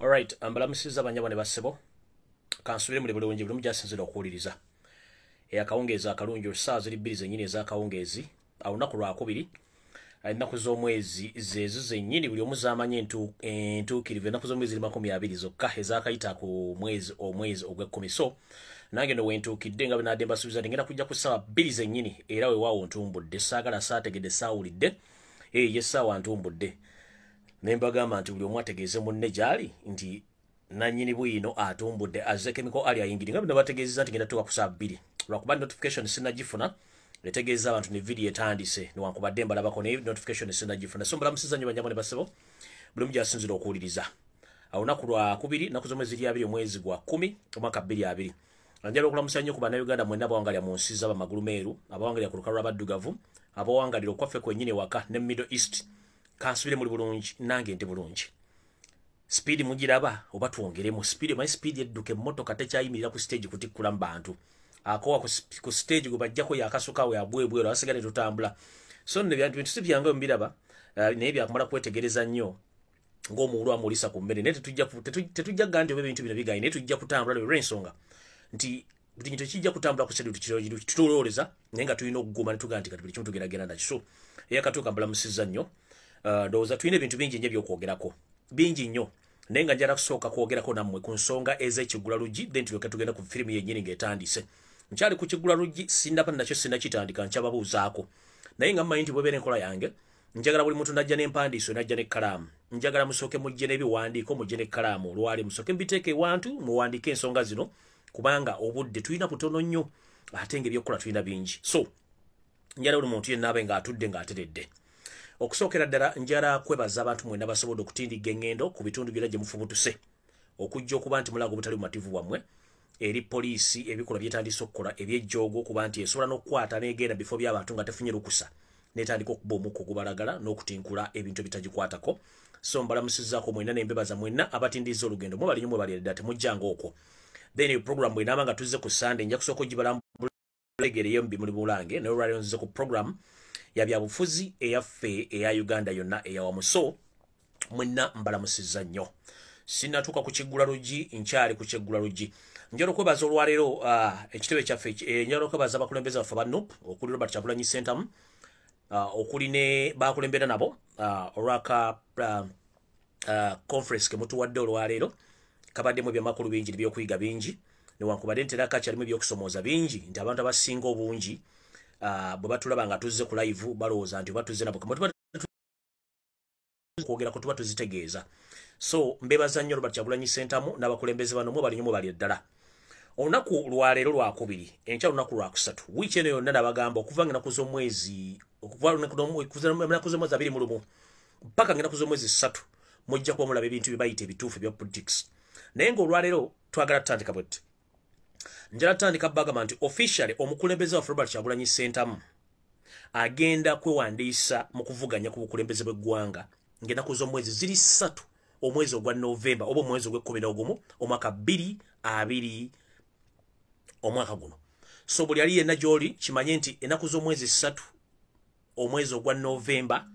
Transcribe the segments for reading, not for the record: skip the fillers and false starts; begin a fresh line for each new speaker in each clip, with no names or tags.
Alright, mbalamusiza banyabane basebo. Kansubire muri bulungi buli mujasinzira okuwuliriza. Akawungeezi akalungi osaazi libiri zennyini ez'akawungeezi olunaku lwakubiri ennaku z'omwezi zezo zennyini buli omu z'amanyi entuukirivu ennaku z'omwezi ziri 20 zokka ez'akayita ku omwezi ogw'ekkumi. So nange no wentuukidde nga binaadde mbasuubiza ngenda kujja ku ssaawa 2 zennyini era weewaawo ntumbudde saagala saategedde saawulidde ye ssaawa ntumbudde ne mbagamba nti buli omu ategeeze munne gy'ali nti nannyini bwino atumbudde azze chemical ali ayingiri nga bino bategeezezza nti ngenda tuka ku ssaawa 2 lwakuba notification sinagifuna etegeeza abantu ne video etandise newankubadde mbalabako naye notification sinagifuna. So mbalamusiza nnyo banyabo ne basebo buli omu gy'asinzira okuwuliriza olunaku lwakubiri nnaku z'omwezi 2 omwezi gwa 10 omwaka 2020. Njala okulamusa nnyo ku bannayuganda mwenna abawangalira mu nsi z'abamagulu meeru abawangalira ku lukalu lw'abaddugavu abawangalira okwaffe kwennyini waka ne Middle East. Kansubire muri bulungi nange ndi bulungi. Speed mugiraba oba twongeremu speed my speed edduke emmotoka tekyayimirira ku stage kutikkula mu bantu akowa ku stage gwe bajjako yakasukawo yabwebwero asigale tutambula. So ne bintu sibyange mbiraba naye byakumala kwetegereza nnyo ng'omuwulu amulisa ku mmere naye tetujja gandi oba ebintu bino bigayi naye tujja kutambula lw'ensonga nti buli kintu kijja kutambula ku stage tutulowoleza naye nga tulina okuguma ne tugaa nti kati buli kimu tugeragera nakyo. So eyakatuuka mbalamusiza nnyo ndowooza tulina ebintu bingi nnyo by'okwogerako bingi nnyo naye nga njala kusooka kwogerako nammwe ku nsonga ez'ekigulalugi then tulyoke tugenda ku firimu yennyini ng'etandise. Nkyali ku kigulalugi sindapa nakyo sinnakitandika nkyababuuzaako naye nga mmanyi nti bwebeera enkola yange njagala buli muntu najja n'empandiiso najja n'ekkalaamu njagala musooke mujje n'ebiwandiiko mujje n'ekkalaamu olwali musooke mbiteeke ewantu muwandiike ensonga zino kubanga obudde tulina butono nnyo ate ng'ebyokukola tulina bingi. So njala buli muntu yenna abe ng'atudde ng'ateredde. Okusookera ddala njala kwebaza abantu mwenna basobodde okutindiga engendo ku bitundu byonna gye mufubutuse okujja okuba nti mulago butali bumativu bwammwe eri poliisi ebikola byetandise okukola ebyejjoogo kuba nti esobola n'okukwata n'egenda bifo by'abantu nga tefunye lukusa n'etandika okuba omukka ogubalagala n'okutinkula ebintu ebitagikwatako. So mbalamusizzaako mwenna n'embebaza mwenna abatindiza olugendo mwebali nnyo mwebali ddala temujjanga okwo. Then program bw'enaaba nga tuzze ku Sunday nja kusooka ogibalambulegereyo mu bimuli bulange naye olwaliro nzize ku program ya byabufuzi eyaffe eya Uganda yonna eyawamu. So mwenna mbalamusizza nnyo sinnatuuka ku kiggulalugi nkyali ku kiggulalugi. Njala okwebaza olwaleero ekitebe kyaffe njala okwebaza abakulembeze baffe banno okuli Robert Kyagulanyi Ssentamu okuli ne bakulembera nabo olwaka conference ke mutuwadde olwaleero kabaddemu ebyamakulu bingi nebyokuyiga bingi newankubadde nti era kakyalimu ebyokusomooza bingi nti abantu abasinga obungi bwe batulaba nga tuzze ku live balowooza nti oba tuzze nabo kwogera ku tuba tuzitegeeza. So mbebaza nnyo Robert Kyagulanyi Ssentamu n'abakulembeze bano mu bali nnyo mu bali eddala. Olunaku lwaleero lwakubiri enkya lunaku lwakusatu wiiki eno yonna nabagamba okuva ng'ennaku z'omwezi ennaku z'omwezi 21 mpaka ng'ennaku z'omwezi 3 mujja kuba mulaba ebintu bye bayita ebituufu ebya politics. Naye ng'olwaleero twagala tutandika bwetti njala tutandika bagamba nti officially omukulembeze wa Robert Kyagulanyi Ssentamu agenda kwewandiisa mu kuvuganya ku bukulembeze bw'eggwanga ng'ennaku z'omwezi ziri 3 omwezi ogwa Novemba oba omwezi ogw'e11 omwaka 2020 omwaka guno. So buli ali yenna gy'oli kimanye nti ennaku z'omwezi 3 omwezi ogwa Novemba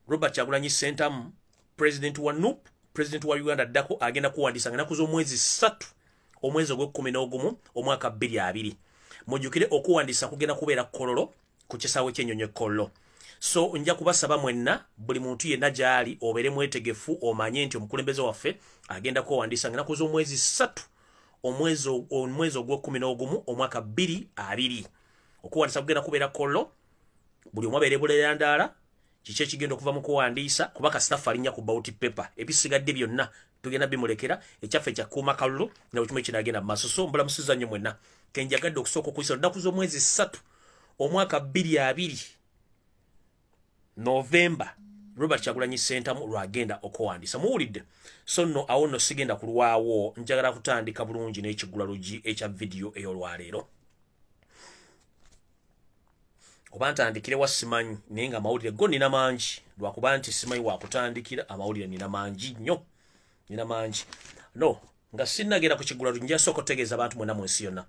Robert Kyagulanyi Ssentamu president wa NUP president wa Uganda addako agenda kuwandiisa ng'ennaku z'omwezi 3 omwezi ogw'e11 omwaka 2020. Mujjukire okuwandiisa kugenda kubeera Kololo ku kisaawe ky'ennyonyi Kololo. So nja kubasaba mwenna buli muntu yenna gy'ali obeere mwetegefu omanye nti omukulembeze waffe agenda kuwandiisa ng'ennaku z'omwezi 3 omwezi ogw'e11 omwaka 2020. Okuwandiisa kugenda kubeera Kololo buli omu abeere bulerandaala kiki ekigenda okuva mu kuwandiisa kuba kasitaffe alinnya ku bawuti pepa ebisigadde byonna tugenda bimulekera ekyaffe ekyakuuma kalulu na bukimu ekinagenda mu maaso. So mbulamusiza nnyo mwenna kenjagadde okusooka okuyisa ennaku z'omwezi 3 omwaka 2020 Novemba Robert Kyagulanyi Ssentamu lwagenda okuwandiisa muwulidde. So nno awo nno sigenda kulwawo njagala kutandika bulungi n'ekigulalugi ekya video ey'olwaleero kuba ntandikire wa simanyi naye nga amawulire go nina mangi lwakuba nti simanyi wakutandikira amawulire nina mangi nnyo nina mangi no nga sinnagenda ku kigulalugi njasooka okutegeeza abantu mwena mu nsi yonna.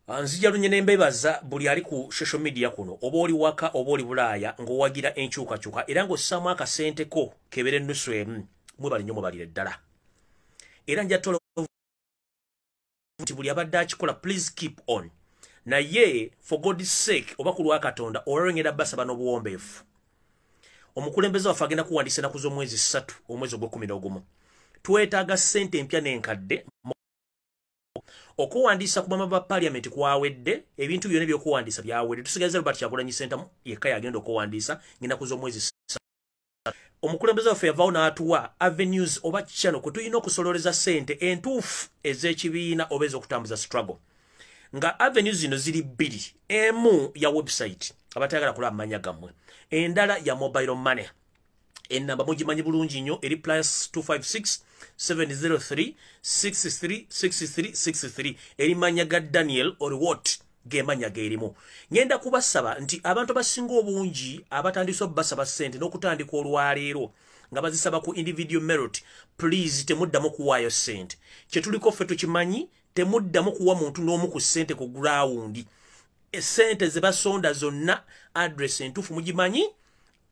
Nzija lunye nembebaza buli ali ku social media kuno oba oli waka oba oli Bulaaya ng'owagira enkyukakyuka era ng'ossaamu akasente ko kebere ennusu emu mwebale nnyo mubalire ddala era njatola nti buli abadde akikola please keep on naye for God's sake oba ku lwa Katonda olwengera basaba n'obuwombeefu omukulembeze waffe agenda kuwandiisa ennaku z'omwezi 3 omwezi ogw'ekumi twetaaga ssente empya n'enkadde okuwandiisa ku bama ba parliament kwawedde ebintu byonna by'okuwandiisa byawedde tusigaze Robert Kyagulanyi Center yekka yagenda okuwandiisa ng'ennaku z'omwezi 3 omukulembeze waffe yavaawo n'atuwa avenues oba channel kwe tulina okusololeza ssente entuufu ez'ekibiina oba ez'okutambuza struggle nga avenues zino ziri bbiri emu ya website abatayagala kulaba amanya gammwe endala ya mobile money ennamba mugimanyi bulungi nnyo eri +256 703 63 63 63 eri manya ga Daniel Oriwot gemanya geerimu ngenda kubasaba nti abantu abasinga obungi abatandise basaba ssente n'okutandika olwaleero nga bazisaba ku individual merit please temuddamu kuwaayo ssente kye tuliko ffe tukimanyi temuddamu kuwa muntu n'omu ku ssente ku ground essente ze basonda zonna address entuufu mugimanyi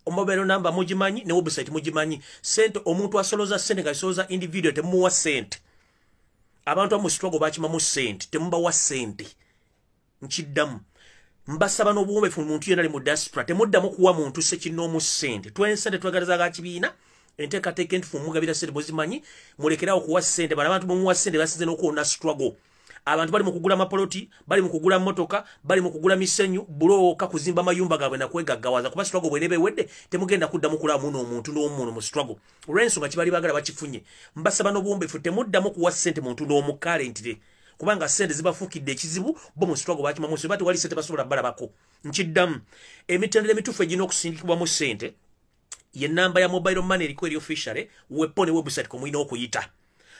omobile number mugimanyi ne website mugimanyi sente omuntu asoloza sente nga asoloza individual temuwa sente abantu amu struggle bakimamu sente temubawa sente nkiddamu mbasaba n'obuwombeefu muntu yenna ali mu diaspora temuddamu kuwa muntu sekinoomu sente twensente twegaliza ga kibiina enteekateeka entufu mugabira sente muzimanyi mulekerawo kuwa sente bana abantu muwa sente basinze n'okuwona struggle abantu bali mu kugula mapoloti bali mu kugula motoka bali mu kugula misenyu bulooka kuzimba mayumba gaabwe na kwegaggawaza kuba struggle bwenebe wedde temugenda kuddamu kulaba muno omuntu n'omuntu mu struggle olw'ensonga kibali baagala bakifunye mbasaba n'obuwombeefu temuddamu kuwa ssente muntu n'omu kalentire kubanga ssente zibafuukidde ekizibu bo mu struggle bakimamu so bati wali ssente basobola balabako nkiddamu emitendera emituufu egirina okusindikibwamu ssente ye namba ya mobile money eriko eri officially weapon website ko mulina okuyita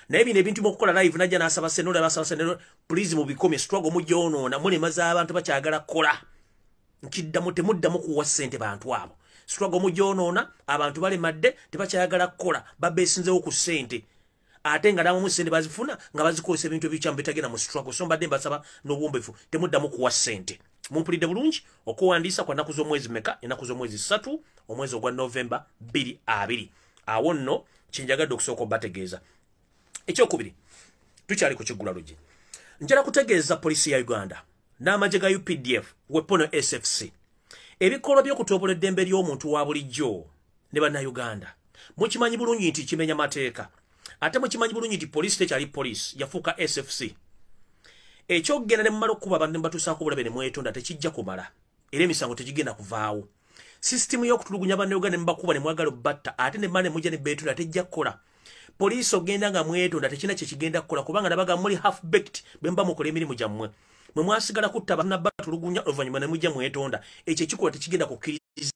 naye bino ebintu mukukola live najja n'asaba ssente olaba asaba ssente please mubikomye struggle mujoonoona mulemaza abantu bakyagala kola nkiddamu temuddamu kuwa ssente bantu abo struggle mujoonoona abantu balemadde tebakyagala kola babeesinzewo ku ssente ate nga namu ssente bazifuna nga bazikozesa ebintu ebikyamu bitagenda mu struggle so mbadde mbasaba n'obuwombeefu temuddamu kuwa ssente mumpulidde bulungi okuwandiisa kwa nnaku z'omwezi meka ennaku z'omwezi 3 omwezi ogwa November 2020 awo nno kyenjagadde okusooka obategeeza ekyokubiri tukyali ku kiggula lugi njala kutegeeza poliisi ya Uganda n'amagye ga UPDF wepono SFC ebikolwa by'okutoobola eddembe ly'omuntu wa bulijjo ne bannayuganda mukimanyi bulungi nti kimenya mateeka ate mukimanyi bulungi nti poliisi tekyali poliisi yafuuka SFC ekyokugenda ne mumala okuba abantu ne batuusaako obulabe ne mwetonda tekijja kumala era emisango tegigenda kuvaawo sisitimu y'okutulugunya bannayuganda ne mubakuba ne mwagala obbatta ate ne mmala ne mujja ne beetonda tejja kukola poliisi ogenda nga mwetonda tekina kye kigenda kukola kubanga nabaga muli half baked bwe mba mukola emirimu gyammwe mwe mwasigala kutta banna batulugunya oluvannyuma ne mujja mwetonda ekyo ekikola tekigenda kukkiriza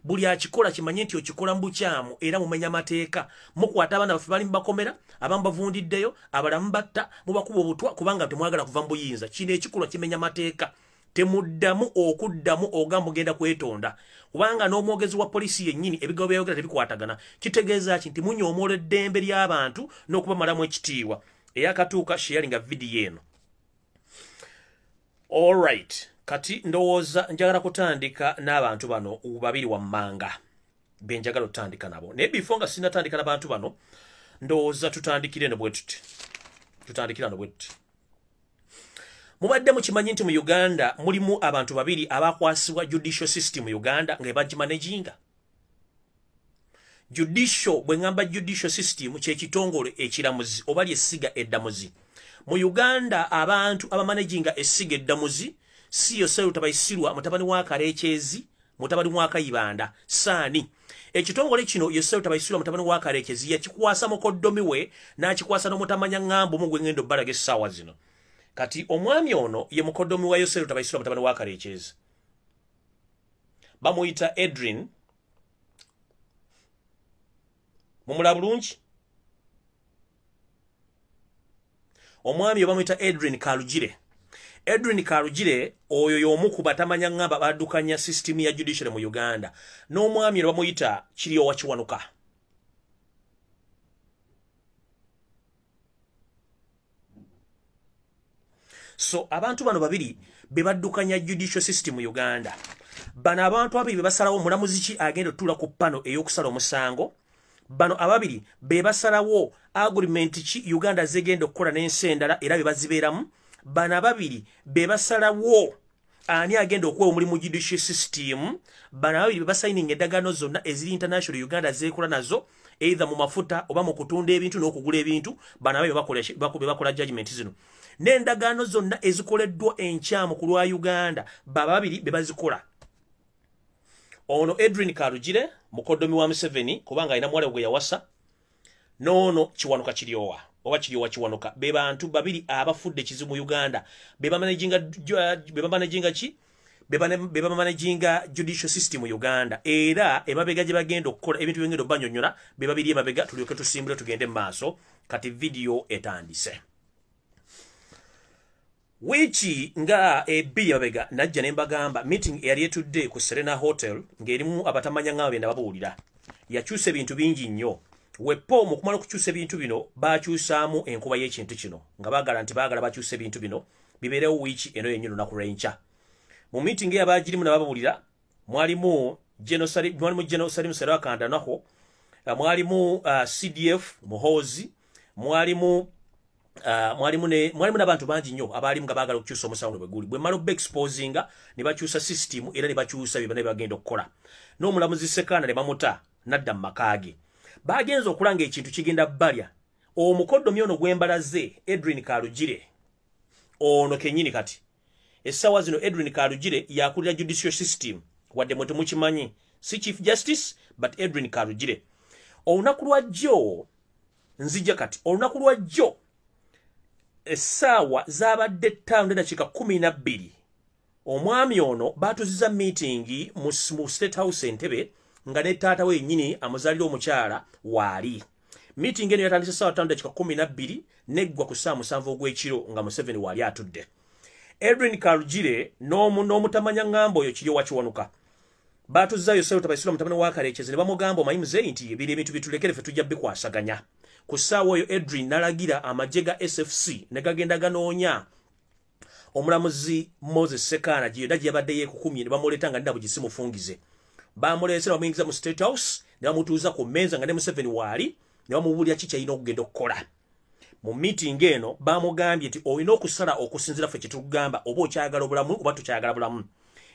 buli akikola kimanye nti okikola mu bukyamu era mumenya mateeka mukwata abaana baffe bali mubakomera abamu bavundiddeyo abalamu batta mubakuba obutwa kubanga temwagala kuva mu buyinza kino ekikolwa kimenya mateeka temuddamu okuddamu ogamba mugenda kwetonda kubanga n'omwogezi wa poliisi yennyini ebigambo byayogera tebikwatagana kitegeeza ki nti munyoomola eddembe ly'abantu n'okubamalamu ekitiibwa eyakatuuka sharinga vidiyo eno alright kati ndowooza njagala kutandika n'abantu bano babiri wammanga benjagala otandika nabo naye before nga sinatandika n'abantu bano ndowooza tutandikire no bwe tuti mubadde mukimanyi nti mu Uganda mulimu abantu babiri abakwasibwa judicial system mu Uganda nga bagimanaginga judicial bwe ngamba judicial system kye kitongole ekiramuzi oba lyessiga eddamuzi mu Uganda abantu abamanaginga essiga eddamuzi si Yoseru Tabayisirwa mutabani wa Karekyezi mutabani wa Kayibanda saani ekitongole kino Yoseru Tabayisirwa mutabani wa Karekyezi yakikwasa mukoddomi we n'akikwasa n'omutamanya ngambo mu gwengendo balaga essaawa zino kati omwami ono ye mukoddomi wa Yoseru Tabayisirwa mutabani wa Karekyezi bamuyita Edrin mumula bulungi omwami bamuyita Edrin Kalugire oyo y'omu ku batamanya ngamba baddukanya system ya judiciary mu Uganda n'omwami ono bamuyita Kiryowa Kiwanuka So abantu bano babiri bebaddukanya judicial system mu Uganda. Bano abantu abiri bebasalawo mulamuzi ki agenda otuula ku pano ey'okusala omusango. Bano ababiri bebasalawo agreement ki Uganda zegenda okukola n'ensi endala era bebazibeeramu. Bano ababiri bebasalawo ani agenda okuwa omulimu judicial system. Bano ababiri bebasayininga endagaano zonna eziri international Uganda zeekola nazo either mu mafuta oba mu kutunda ebintu n'okugula ebintu. Bano ababiri bakola judgment zino. N'endagaano zonna ezikoleddwa enkyamu ku lwa Uganda bababiri bebazikola. Ono Edwin Karugire mukoddomi wa Museveni kubanga alina mwale gwe yawasa. Nono Kiwanuka Kiryowa oba Kiryowa Kiwanuka be bantu babiri abafudde kizibu mu Uganda. Beba managinga judicial system mu Uganda. Era emabega gye bagenda okukola ebintu byengendo banyonyola be babiri emabega tulyoke tusimbule tugende maaso kati video etandise. Wichi nga ebi yabega najja nembagamba meeting yali today ku Serena Hotel ngerimu abatamanya ngawe ndababuulira. Yakyuse bintu bingi nnyo. Wepo mu kumala kukyusa bintu bino bakyusaamu enkuba y'ekintu kino. Nga bagala nti bagala bakyuse bintu bino biberewo wichi eno yennyino na kurencha. Mu meeting yabagirimu nababuulira mwalimu genocide Muserakanda nako mwalimu CDF Muhozi mwalimu n'abantu bangi nnyo abalimu nga baagala okukyusa omusango bwe guli. Bwe mmala exposinga ne bakyusa system era ne bakyusa bye bagenda okukola. N'omulamuzi Sekana ne bamuta nadda mu makaage. Bagenza okulanga ekintu kigenda balya. Omukoddomi ono gwembalaze Edwin Karugire. Ono kennyini kati. Essaawa zino Edwin Karugire yakulira judicial system. Wadde mwe temukimanyi. Si Chief Justice but Edwin Karugire. Olunaku lwa jjo nzija kati. Olunaku lwa jjo essaawa zabadde 5:12 omwami ono batuziza meeting mu State House Entebbe nga ne taata we nnyini amuzalira omukyala waali. Meeting eno yatandise essaawa 5:12 neggwa ku saa 7 ogw'ekiro nga Museveni waali atudde. Edwin Karugire n'omutamanya ngambo oyo Kiryowa Kiwanuka batuzizayo Sero Tabaisula mutabani wa Kalekezi ne bamugamba omanyi muzeeyi nti ebintu bitulekere ffe tujja bikwasaganya. Ku ssaawa oyo Edwin nalagira amagye ga SFC ne gagenda ganoonya omulamuzi Moses Sekana gye yabadde yeekukumye ne bamuleeta nga nnabu gisimufungize. Bamuleese ne bamuyingiza mu State House ne bamutuuza ku mmeeza nga ne Museveni waali ne bamubuulira ki kyalina okugenda okukola. Mu meeting eno bamugambye nti olina okusala okusinzira ffe kye tukugamba oba okyagala obulamu oba tokyagala bulamu.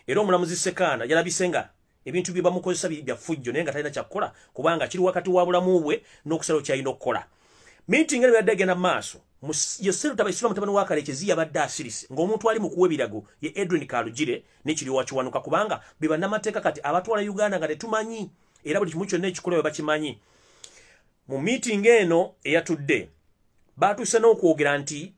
Era omulamuzi Sekana yalabise nga ebintu bye bamukozesa bya ffujjo naye nga talina kyakukola kubanga kiri wakati wa bulamu bwe n'okusala kyalina okukola. Meeting eno yadde agenda maaso. Sero Tabaisula mutabani wa Kalekezi yabadde asirise ng'omuntu ali mu kuwa ebirago ye Edwin Karugire ne Kiryowa Kiwanuka kubanga be bannamateeka kati abatwala Uganda nga tetumanyi era buli kimu kyonna ekikola bwe bakimanyi. Mu meeting eno eyatudde batuuse n'okwogera nti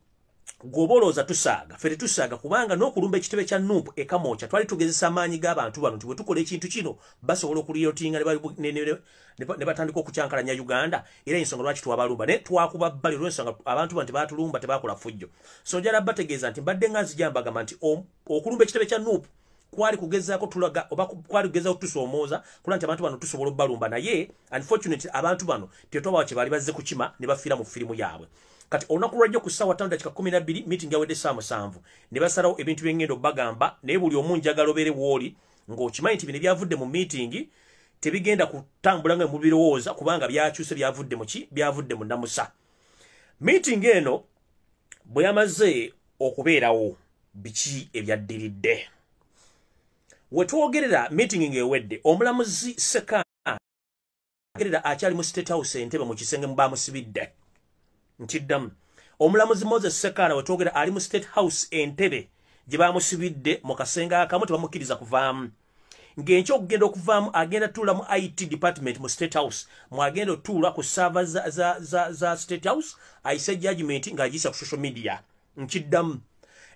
gobolooza tusaaga ffe tetusaaga kubanga n'okulumba ekitebe kya NUP ekamooca twali tugezesa amaanyi g'abantu bano nti bwe tukola ekintu kino basobola okuliyotinga ne batandika okukyankalanya Uganda era ensonga lwaki twabalumba ne twakuba bbali olw'ensonga abantu bano tebaatulumba tebakola ffujjo. So njala bategeeza nti mbadde nga nzijambagamba nti okulumba ekitebe kya NUP kwali kugezaako tulaga oba kwali kugezaako tusoomooza kula nti abantu bano tusobola obbalumba naye unfortunately abantu bano tetwabawa kye baali bazze kukima ne bafiira mu firimu yaabwe. Kati olunaku lwajjo ku ssaawa 5:12 meeting yawedde saa 7 ne basalawo ebintu byengendo bagamba naye buli omu njagala obeere wooli ng'okimanyi nti bino byavudde mu meeting tebigenda kutambula nga mubirowooza kubanga byakyuse byavudde mu ki byavudde mu nnamusa. Meeting eno bwe yamaze okubeerawo biki ebyaddiridde. We twogerera meeting ng'ewedde omulamuzi Sekana agerera akyali mu State House Entebbe mu kisenge mu bamusibidde. Ntiddamu omulamuzi Moses Sekana we twogera ali mu State House Entebbe gye bamusibidde mu kasenge akamu tebamukkiriza kuvaamu. Ng'enkya okugenda okuvaamu agenda tuula mu IT department mu State House mwagenda otuula ku server za State House ayise judgment ng'agiyisa ku social media. Nkiddamu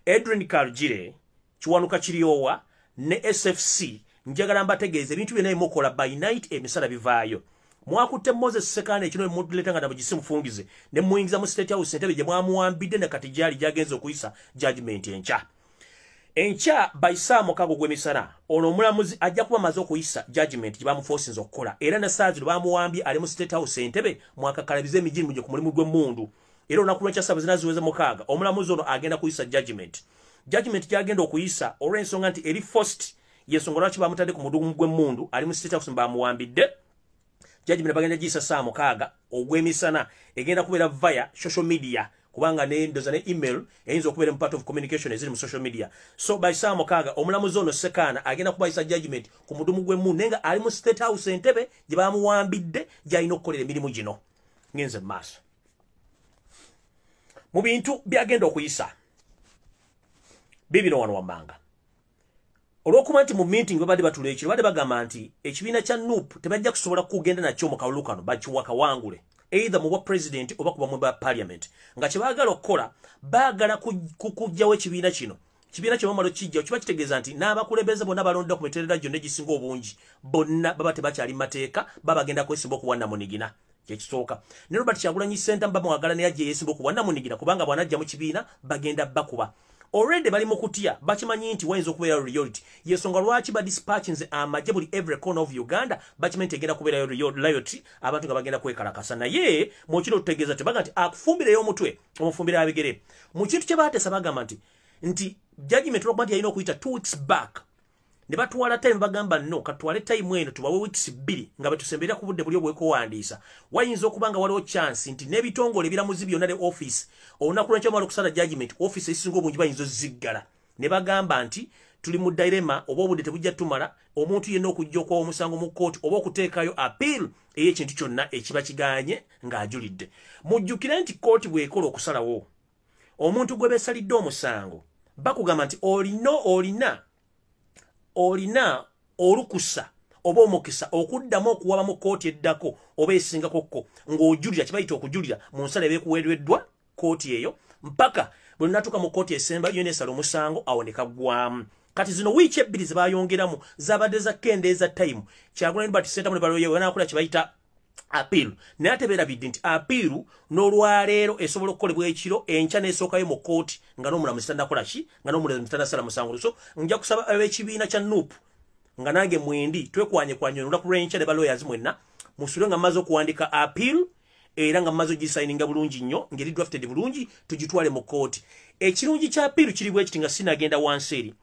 Edwin Karugire Kiwanuka Kiryowa ne SFC njagala mbategeeza ebintu byonna emukola by night emisala bivaayo. Mwakutte Moses Sekana ekino emuduleta nga nabagisimufungize ne muyingiza mu State House Entebbe gye mwamuwambidde ne kati gyali gyagenza okuyisa judgment enkya by saa 6 gw'emisana ono omulamuzi ajja kuba amaze okuyisa judgment gye bamuforsinze okukola era ne saa zino bamuwambye ali mu State House Entebbe mwakakalabiza emijirimu gye ku mulimu gw'emmundu era olunaku lw'enkya ssaawa zinaziweza mukaaga omulamuzi ono agenda kuyisa judgment gy'agenda okuyisa olw'ensonga nti eri forced yensonga lwaki bamutadde ku mudugumu gw'emmundu ali mu state house bamuwambidde judgment bagenda giyisa saa mukaaga ogw'emisana egenda kubeera via social media kubanga ndoza ne email eyinza okubeera mu part of communication eziri mu social media so by saa mukaaga omulamuzi ono Sekaana agenda kubayisa judgment ku mudugumu gw'emmundu nenga ali mu state house entebe gye bamuwambidde gy'alina okukolera emirimu gino ngenze mu maaso mu bintu byagenda okuyisa bibino wano wammanga olw'okuba nti mu meeting babadde batula ekiro badde bagamba nti ekibiina kya NUP tebajja kusobola kugenda nakyo mu kalulu kano bakiwaka wangule either mu bwa president oba kuba mu bwa parliament nga kye baagala okukola baagala kujjawo ekibiina kino kibiina kye bamala okijjawo kiba kitegeeza nti n'abakulembeze bonna balondera ku mitendera gyonna egisinga obungi bonna baba tebakyali mu mateeka babagenda kwesimba okuwa Namunigina kyekisooka ne Robert Kyagulanyi Ssentamu bamwagala naye ajja yeesimba okuwa Namunigina kubanga bw'anajja mu kibiina bagenda bakuba already bali mu kutya bakimanyi nti wayinza okubeera reality yensonga lwaki ba dispatchings amagye buli every corner of Uganda bakimanyi nti egenda kubeera reality abantu nga bagenda kwekalakasa naye mu kino tutegeeza tebaga nti akufumbireyo omutwe omufumbire abigere mu kintu kye baatesa bagamba nti judgment olwokuba nti yalina okuyita 2 weeks back ne batwala time bagamba no katwale time eno tubawe weeks 2 nga batusemberera ku budde buli obwekuwandiisa wayinza okubanga waliwo chance nti n'ebitongole ebiramuzi byonna ne office olunaku lw'enkya bamala okusala judgment office ezisinga obungi bayinza oziggala ne bagamba nti tuli mu dilemma oba obudde tebujja tumala omuntu yenna okujja okwawa omusango mu kkooti oba okuteekayo appeal ey'ekintu kyonna ekiba kiganye ng'ajulidde mujjukire nti kkooti bw'ekola okusalawo omuntu gwe beesalidde omusango bakugamba nti olina olukusa oba omukisa okuddamu okuwaba mu kkooti eddako oba esingakokko ng'ojulira kibayita okujulira mu nsala ebeekuweereddwa kkooti eyo mpaka bwe lunatuuka mu kkooti esemba yo neesala omusango awo ne kaggwamu kati zino wiiki 2 ze bayongeramu zabadde za kendeeza time Kyagulanyi Robert Ssentamu ne baloyewe banaakola kibayita appeal naye ate beerabidde nti appeal n'olwaleero esobola okukolebwa ekiro enkya n'esookayo mu kkooti nga n'omulamuzi tannakola ki nga n'omulamuzi tannasala musango so nja kusaba ab'ekibiina kya NUP nga nange mwendi twekwanyekwanye olunaku lw'enkya ne balawyers mwenna musule nga mmaze okuwandiika appeal era nga mmaze ogisayininga bulungi nnyo ngeri drafted bulungi tugitwale mu kkooti ekirungi kya appeal kiri bwe kiti nga sinagenda wansi eri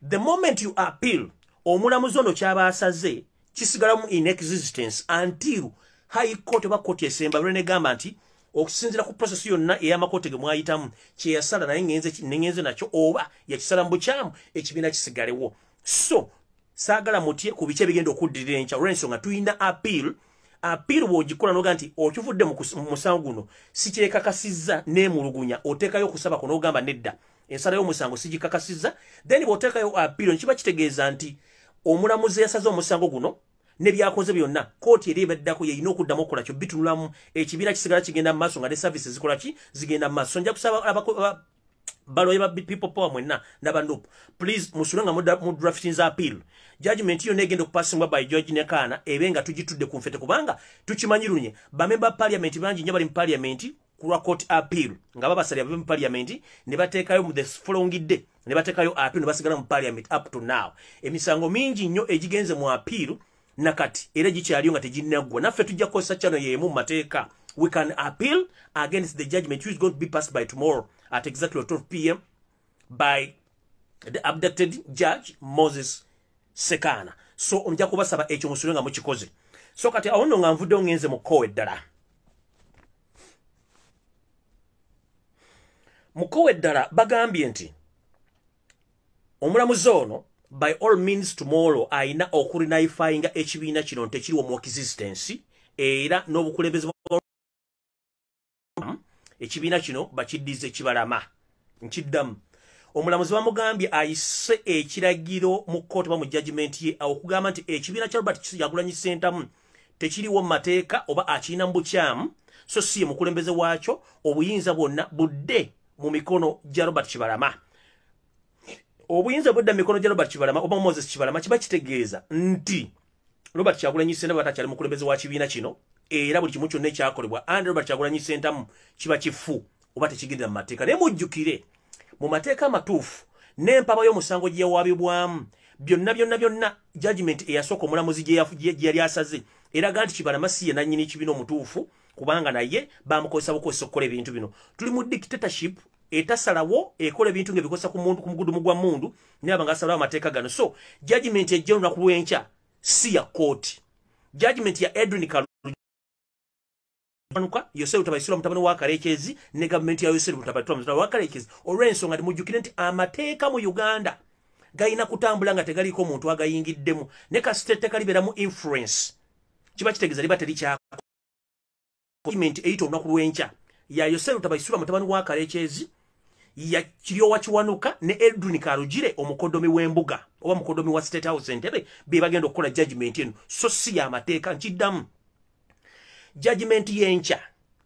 the moment you appeal omulamuzi ono kyaba asaze kisigalamu in existence until high court oba kkooti esemba lwe negamba nti okusinziira ku process yonna ey'amakooti ge mwayitamu kye yasala naye ngenze nakyo oba yakisala mu bukyamu ekibiina kisigalewo so saagala mutye ku biki ebigenda okuddirira enkya olw'ensonga tulina appeal bw'ogikola noga nti okivudde mu musango guno sikyekakasizza n'emulugunya oteekayo okusaba kuno ogamba nedda ensala y'omusango sigikakasizza then bw'oteekayo appeal nekiba kitegeeza nti omulamuzi yasaze omusango guno ne byakoze byonna kkooti eri ebaddako yeyina okuddamu okukola kyo bitunulamu ekibiina kisigala kigenda mu maaso nga ne services zikola ki zigenda mu maaso so nja kusaba baloye ba people power mwenna n'aba NUP please musule nga mu drafting appeal judgment yo negenda okupasingwa by George Nekana ebe nga tugitudde ku nfete kubanga tukimanyirunye bamemba parliament bangi nnyo bali mu parliament kulwa court appeal nga babasalya mu parliament ne bateekayo mu the following day ne bateekayo appeal ne basigala mu parliament up to now emisango mingi nnyo egigenze mu appeal nakati era gikyaliyo nga teginnaggwa naffe tujja kukozesa channel y'emu mu mateeka we can appeal against the judgment which is going to be passed by tomorrow at exactly 12 p.m. by the abducted judge Moses Sekaana so omja kubasaba ekyo musule nga mukikoze so kati awono nga nvudde ngenze mu kkowe ddala mu kkowe ddala bagambye nti omulamuzi ono by all means tomorrow aina okurinayifayinga ekibiina kino tekiriwo mu existence era n'obukulembeze ekibiina kino bakiddize kibalama nkiddamu omulamuzi bamugambye ayise ekiragiro mu kkooti ba mu judgment ye okugamba nti ekibiina kya Robert Kyagulanyi Ssentamu tekiriwo mu mateeka oba akirina mu bukyamu so si ye mukulembeze waakyo obuyinza bwonna budde mu mikono gya Robert Kibalama obuyinza budde mu mikono gya Robert Kibalama oba Moses Kibalama kiba kitegeeza nti Robert Kyagulanyi Ssentamu atakyali mukulembeze wa kibiina kino era buli kimu kyonna ekyakolebwa and Robert Kyagulanyi Ssentamu kiba kifu oba tekigendera mu mateeka naye mujjukire mu mateeka amatuufu n'empaba y'omusango gye yawaabibwamu byonna judgment eyasooka omulamuzi gye yali asaze eraga nti Kibalama si ye nannyini kibiina omutuufu kubanga naye bamukozesa bukozesa okukola ebintu bino. Tuli mu dictatorship etasalawo ekola ebintu ngebikosa ku muntu ku mugudumu gwa mundu nyaba ngasalawo amateeka gano. So judgment ya jeno nakulwencha si ya court. Judgment ya Edwin Kaluka Yosef Tabaisula mutabani wa Karekezi ne government ya Yosef mutabani wa Karekezi olwenso nga mujukire nti amateeka mu Uganda gayina kutambula nga tegaliko muntu agayingiddemu ne ka state kalibera mu influence kiba kitegeza liba teri kya document 8 onakulwencha ya Yosef Tabaisula mutabani wa Karekezi ya kiriyo wachiwanuka ne Edwin Karugire omukodomi w'embuga oba mukodomi wa State House Entebbe be bagenda okukola judgment eno. So si ya amateeka nkiddamu judgment yencha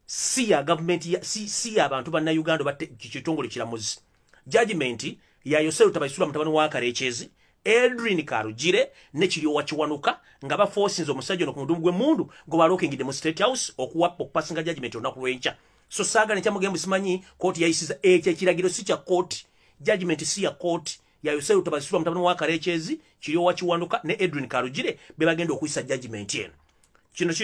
si ya government ya si ya abantu banna Uganda batte kitongole kiramuzi. Judgment ya Yosef Tabaisula mutabani wa Karekezi Edwin Karugire ne kiriyo wachiwanuka nga ba forces omusajja no kumudumu gwe mundu go balokingide mu State House okuwapa okupasinga judgment onakulwencha. So saga ne kyamugembu simanyi koti yaisiza eche kiragiro si kya court. Judgment si ya court ya Yosef Tabaisula mutabani wa Karekezi kiriyo wachiwanuka ne Edwin Karugire be bagenda okuisa judgment eno. Kino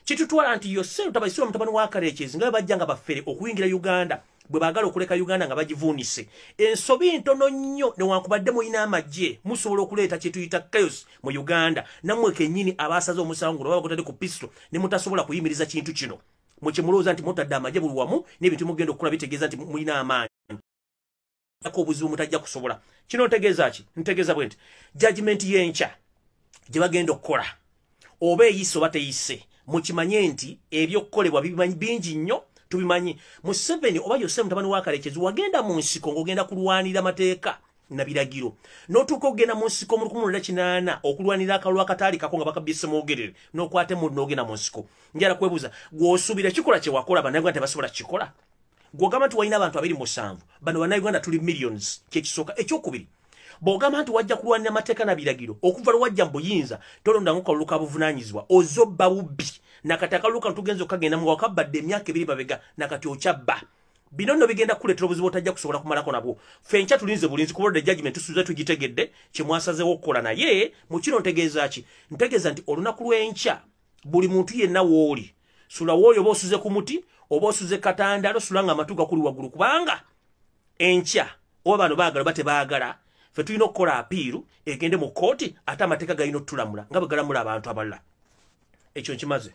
kitutwala anti Yosef Tabaisula mutabani wa Karekezi nga bajjanga bafere okuyingira Uganda bwe bagala okuleka Uganda nga bagivunise ensobi ntono nnyo ne wankubadde mulina amagye musobola okuleeta kyetuyita chaos mu Uganda namwe kennyini abasaze omusango baba kutali ku pisto ne mutasobola kuyimiriza kintu kino mwekimuloza nti mutadde amagye buli wamu n'ebintu mugenda okukola bitegeeza nti mulina amaanyi ako obuzibu mutajja kusobola. Kino ntegeeza ki? Ntegeeza bwenti judgment yencha gye bagenda okukola oba eyise oba teyise mukimanye nti ebyokukolebwa bibimanyi bingi nnyo tubimanyi. Museveni oba Yosef mutabani wa Karekezi wagenda mu nsiko ng'ogenda kulwanira amateeka na biragiro n'otuuka ogenda mu nsiko mu 1980 okulwanira akalwa akataali kako nga bakabyese mwogerere n'okwate mu n'ogenda mu nsiko njala kwebuuza gw'osuubira kikola kye wakola bannayuganda tebasobola kikola gw'ogamba nti walina abantu 27 bano bannayuganda tuli millions kyekisooka. Ekyokubiri bw'ogamba nti wajja kulwanira amateeka na biragiro okuva lwe wajja mu buyinza tolondangu kalulu ka buvunaanyizibwa ozobba bubbi nakati akalulu kano tugenza okagenda mu wakabadde emyaka 2 babega nakati okyabba bino nno bigenda kuleetera obuzibu otajja kusobola kumalako nabwo. Fencha tulinze bulinzi kubulodde judgment tusuze tugitegedde kyemwasazewo okukola naye mu kino ntegeeza ki? Ntegeeza nti olunaku lw'enkya buli muntu yenna wooli sula wooli oba osuze ku muti oba osuze katandalo sula nga amatu gakuli waggulu kubanga enkya oba bano baagala oba tebaagala fe tulina okukola apiiru egende mu kooti ate amateeka galina otulamula nga bwe galamula abantu abalala. Ekyo nkimaze.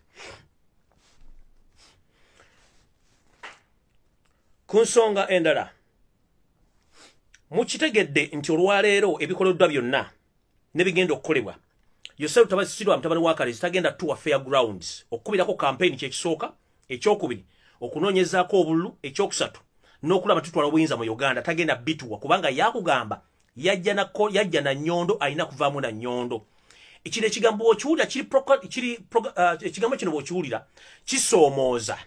Ku nsonga endala mukitegedde nti olwaleero ebikoleddwa byonna ne bigenda okukolebwa Yosef Tabaisula mutabani wa Karekezi tagenda tuwa fairgrounds okukubirako campaign kyekisooka. Ekyokubiri okunoonyezaako obululu. Ekyokusatu n'okulaba tutwala obuyinza mu Uganda tagenda bituwa kubanga yakugamba yajja na nnyondo alina kuvaamu na nnyondo. Ekino ekigambo okiwulira ekigambo kino bw'okiwulira kisoomooza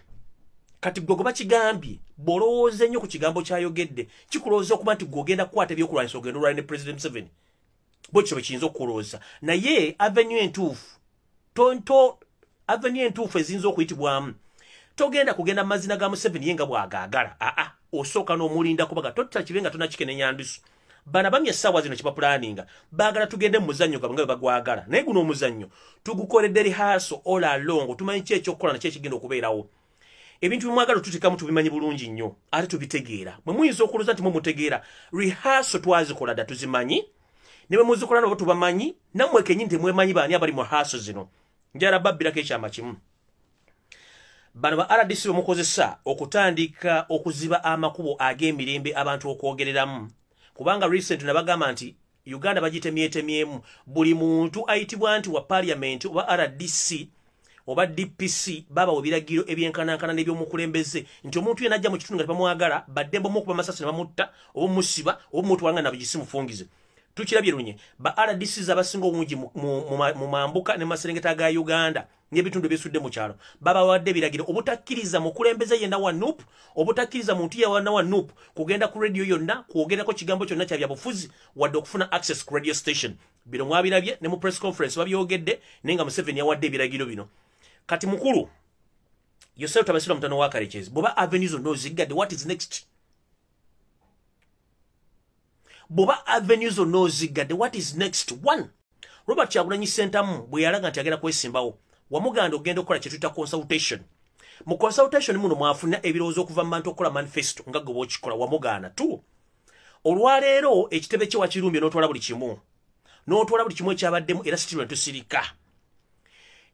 kati gwe gwe bakigambye bolowooza ennyo ku kigambo kyayogedde kikulowooza okuba nti gw'ogenda kukwata ebyokulwanyisa ogenda olwala ne President Museveni bwe kityo bwe kiyinza okukulowooza naye avenue entuufu eziyinza okuyitibwamu togenda kugenda mu mazina ga Museveni ye nga bw'agaagala osooka n'omulinda kubaga totta kibe nga tonakikenenya ndusu. Bana bamye essaawa zino kibapulaninga baagala tugende mu muzannyo gabwe nga bwe bagwagala naye guno omuzannyo tugukoledde rehearsal all along tumanyi ki ekyokukola nakyo ekigenda okubeerawo. Ebintu bimwagala tutikamu tubimanyi bulungi nnyo ate tubitegeera mwe muyinza okulooza nti mwe mutegeera rehearsal twazikola dda tuzimanyi ne bwe muzikola nabo tubamanyi nammwe kennyini temwemanyi baani abali mu rehearsal zino. Njala babbirako ekyama kimu bano ba RDC bemukozesa okutandika okuziba amakubo ag'emirembe abantu okwogereramu kubanga recent nabagamba nti Uganda bagitemyetemyemu buli muntu ayitibwa nti wa parliament oba RDC oba DPC baba obiragiro ebyenkanankana n'ebyomukulembeze nti omuntu yena ajja mu kitundu nga tebamwagala baddembo mu okuba masasi ne bamutta oba musiba oba omuntu wanga nabigisi mufungize. Tukirabye lunye ba RDC zabasinga obungi mu mambuka ne maserengeta ga Uganda n'ebitundu byesudde mu kyalo baba wadde biragiro obutakkiriza mukulembeze yenna wa NUP obutakkiriza muntu yenna wa NUP kugenda ku radio yonna kwogerako kigambo kyonna kya byabufuzi wadde okufuna access ku radio station. Bino mwabirabye ne mu press conference babyogedde nenga Museveni yawadde ebiragiro bino. Kati mukulu Yosef Tabaisula mutabani wa Karekezi boba avenues onozigadde what is next? Boba avenues onozigadde what is next? One, Robert Kyagulanyi Ssentamu bwe yalaga nti agenda kwesimbawo wamuganda ogenda okukola kye tuyita consultation mu consultation muno mwafuna ebirowoozo okuva mu bantu okukola manifesto nga gwe bw'okikola wamugaana tu. Olwaleero ekitebe kye wakirumbye n'otwala buli kimu. N'otwala buli kimu ekyabaddemu era sitirwe tusirika.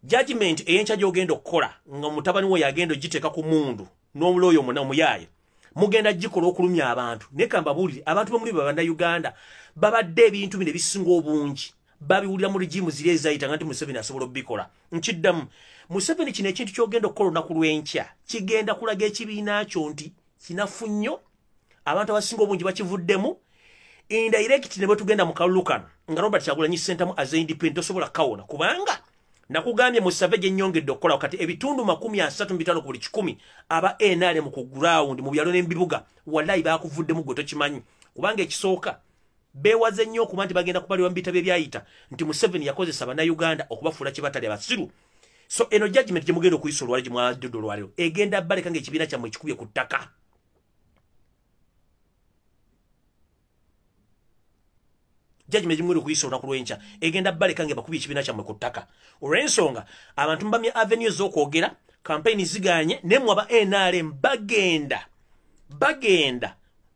Judgment eyenkya gy'ogenda okukola nga mutabani we yagenda ogiteeka ku mundu n'omulooyo omuyaaye. Mugenda gikola okulumya abantu. Nekamba bulire abantu bamuli Bannayuganda babadde ebintu bino ebisinga obungi. Babiwulira mu regimu ziri ezayita nga nti Museveni asobola obbikola. Nkiddamu Museveni kino ekintu ky'ogenda okukola olunaku lw'enkya kigenda kulaga ekibiina kyo nti kinafu nnyo. Abantu abasinga obungi bakivuddemu. Indirect ne bwe tugenda mu kalulu kano nga Robert Kyagulanyi Ssentamu as independent tosobola kawona kubanga nakugambye Museveni ennyongedde okukola kati ebitundu 35 ku buli 100 aba NRM mu ground mu byalo n'embibuga wallahi bakuvuddemu gwe tokimanyi kubanga ekisooka beewaze nnyo okuba nti bagenda kubalibwa mu bitabo ebyayita nti Museveni yakozesa Bannayuganda okubafuula kye batali abasiru. So eno judgment gye mugenda okuyisa olwali gye mwadde olwaliro egenda baleka ng'ekibiina kyammwe ekikubye ku ttaka. Judgment gye mugenda okuyisa olunaku lw'enkya egenda baleka nga bakubye ekibiina kyammwe ku ttaka. Olw'ensonga abantu mbamye avenues z'okwogera campaign ziganye nemwe aba NRM bagenda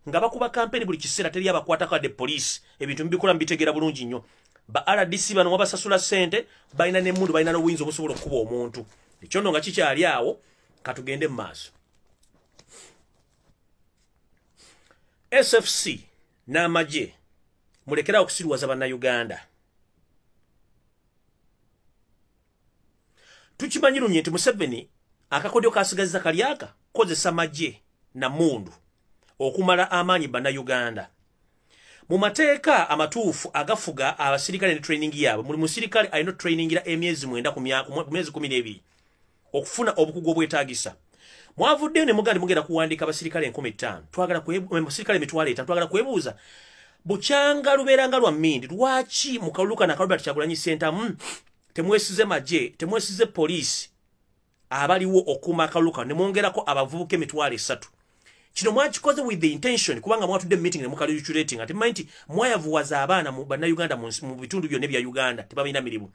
nga bakuba campaign buli kiseera teri abakwatako de police ebintu mbikola mbitegera bulungi nnyo. Ba RDC bano wabasasula sente balina n'emmundu balina n'obuyinza obusobola okukuba omuntu. Ekyo nno nga kikyali awo katugende mu maaso. SFC n'amagye mulekera okusirwaza Bannayuganda. Tukimanyi lunye nti Museveni akakodyo kasigaziza kalyaka kozesa magye na mundu okumala amaanyi Bannayuganda. Mu mateeka amatuufu agafuga abasirikale ne training yaabwe muli musirikale alina trainingira emyezi 9 ku myezi 12 okufuna obukugu obwetaagisa. Mwavudde ne mugenda kuwandiika abasirikale 15,000 twagala musirikale emitwalo 5 twagala kwebuuza bukyanga lubeeranga lwa mmindi lwaki mu kaluluka na Robert Kyagulanyi Ssentamu temwesize magye temwesize poliisi abaliwo okuuma akaluluka ne mwongerako abavubuka emitwalo 3. Kino mwakikoze with the intention kubanga mwatudde meeting ne mukalulating ati mind mwayavuwaza abaana mu Bannayuganda mu bitundu byonna bya Uganda tebalina mirimu.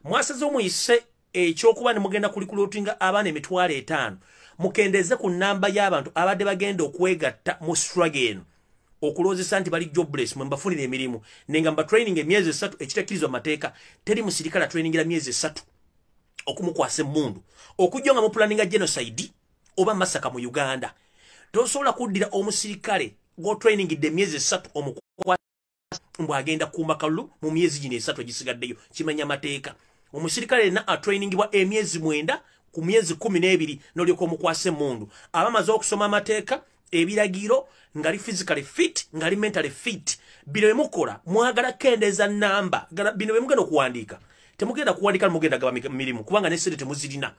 Mwasaze omuyise ekyokuba ne mugenda kulikulutinga abaana emitwalo 5 mukendeze ku namba y'abantu abadde bagenda okwegatta mu struggle eno okulozesa nti bali jobless mwe mbafunira emirimu nenga mba training emyezi 3 ekitekirizwa mateeka teri musirikala trainingira myezi 3 okumukwase mundu okujjonga mu planninga genocide oba masaka mu Uganda. Tosobola kuddira omusirikale go training de myezi 3 omukwa mbwagenda kuuma kalulu mu myezi gino 3 egisigaddeyo kimanya mateeka. Omusirikale na a training bwa emyezi 9 ku myezi 12 n'olyoko omukwase mundu abamaze okusoma mateeka ebiragiro ngali physically fit ngali mentally fit bino emukola mwagala kendeza namba bino bemugenda okuwandiika temugenda kuwandiika mugenda gaba mirimu kubanga nesente temuzirina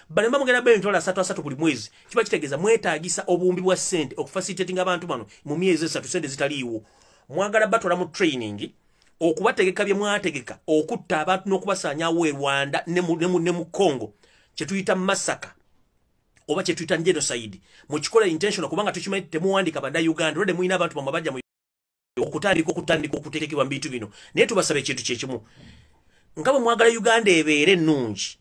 balemba mugenda be ntola 3 buli mwezi kiba kitegeeza mwetaagisa obumbi bwa sente okufacilitating abantu bano mu myezi 3 sente zitaliiwo mwagala batola mu training okubategeka bye mwategeka okutta abantu n'okubasaanyaawo e Rwanda ne mu Congo kye tuyita masaka oba kye tuyita genocide mukikola intentional kubanga tukimanyi temuwandika Bannayuganda olwo muyina abantu bamabajja mu okutandika okuteekebwa mu bintu bino naye tubasabe ekintu kyekimu nga bwe mwagala Uganda ebeere ennungi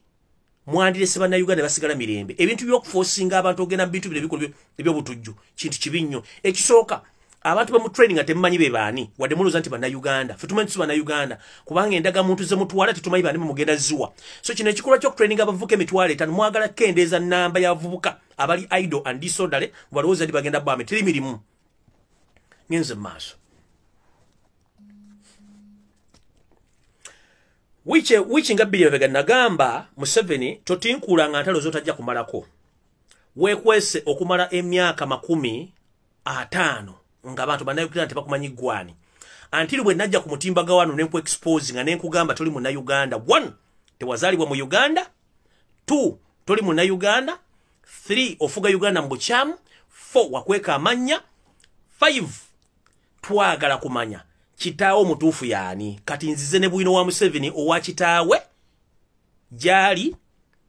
mwandirese Bannayuganda basigala mirembe ebintu by'okuforcinga abantu ogenda mu bintu bino ebikolo eby'obutujju kintu kibi nnyo. Ekisooka abantu bamu training atemumanyi be baani wadde mulooza nti Bannayuganda ffe tumanyi tusi Bannayuganda kubanga endaga muntu ze mutwala tetumanyi baani mugenda ziwa. So kino ekikolwa ky'okutraininga abavubuka emitwalo 5 mwagala kendeeza namba y'abavubuka abali idle and disorderly balowooza nti bagenda bame teri mirimu ngenze maaso. Wichi nga bili vega nagamba Museveni totinkula nga ntalo zotajja kumalako wekwese okumala emyaka 50 nga abantu Bannayuganda tebakumanyi gwani antiri bwe najja ku mutimbaga wano nenku expose nga nenkugamba toli mu Uganda 1 tewazalibwa mu Uganda 2 toli mu Uganda 3 ofuga Uganda mu bukyamu 4 wakweka amanya 5 twagala kumanya kitaawo mutuufu yaani kati nzize ne bwino wa Museveni owa kitaawe jali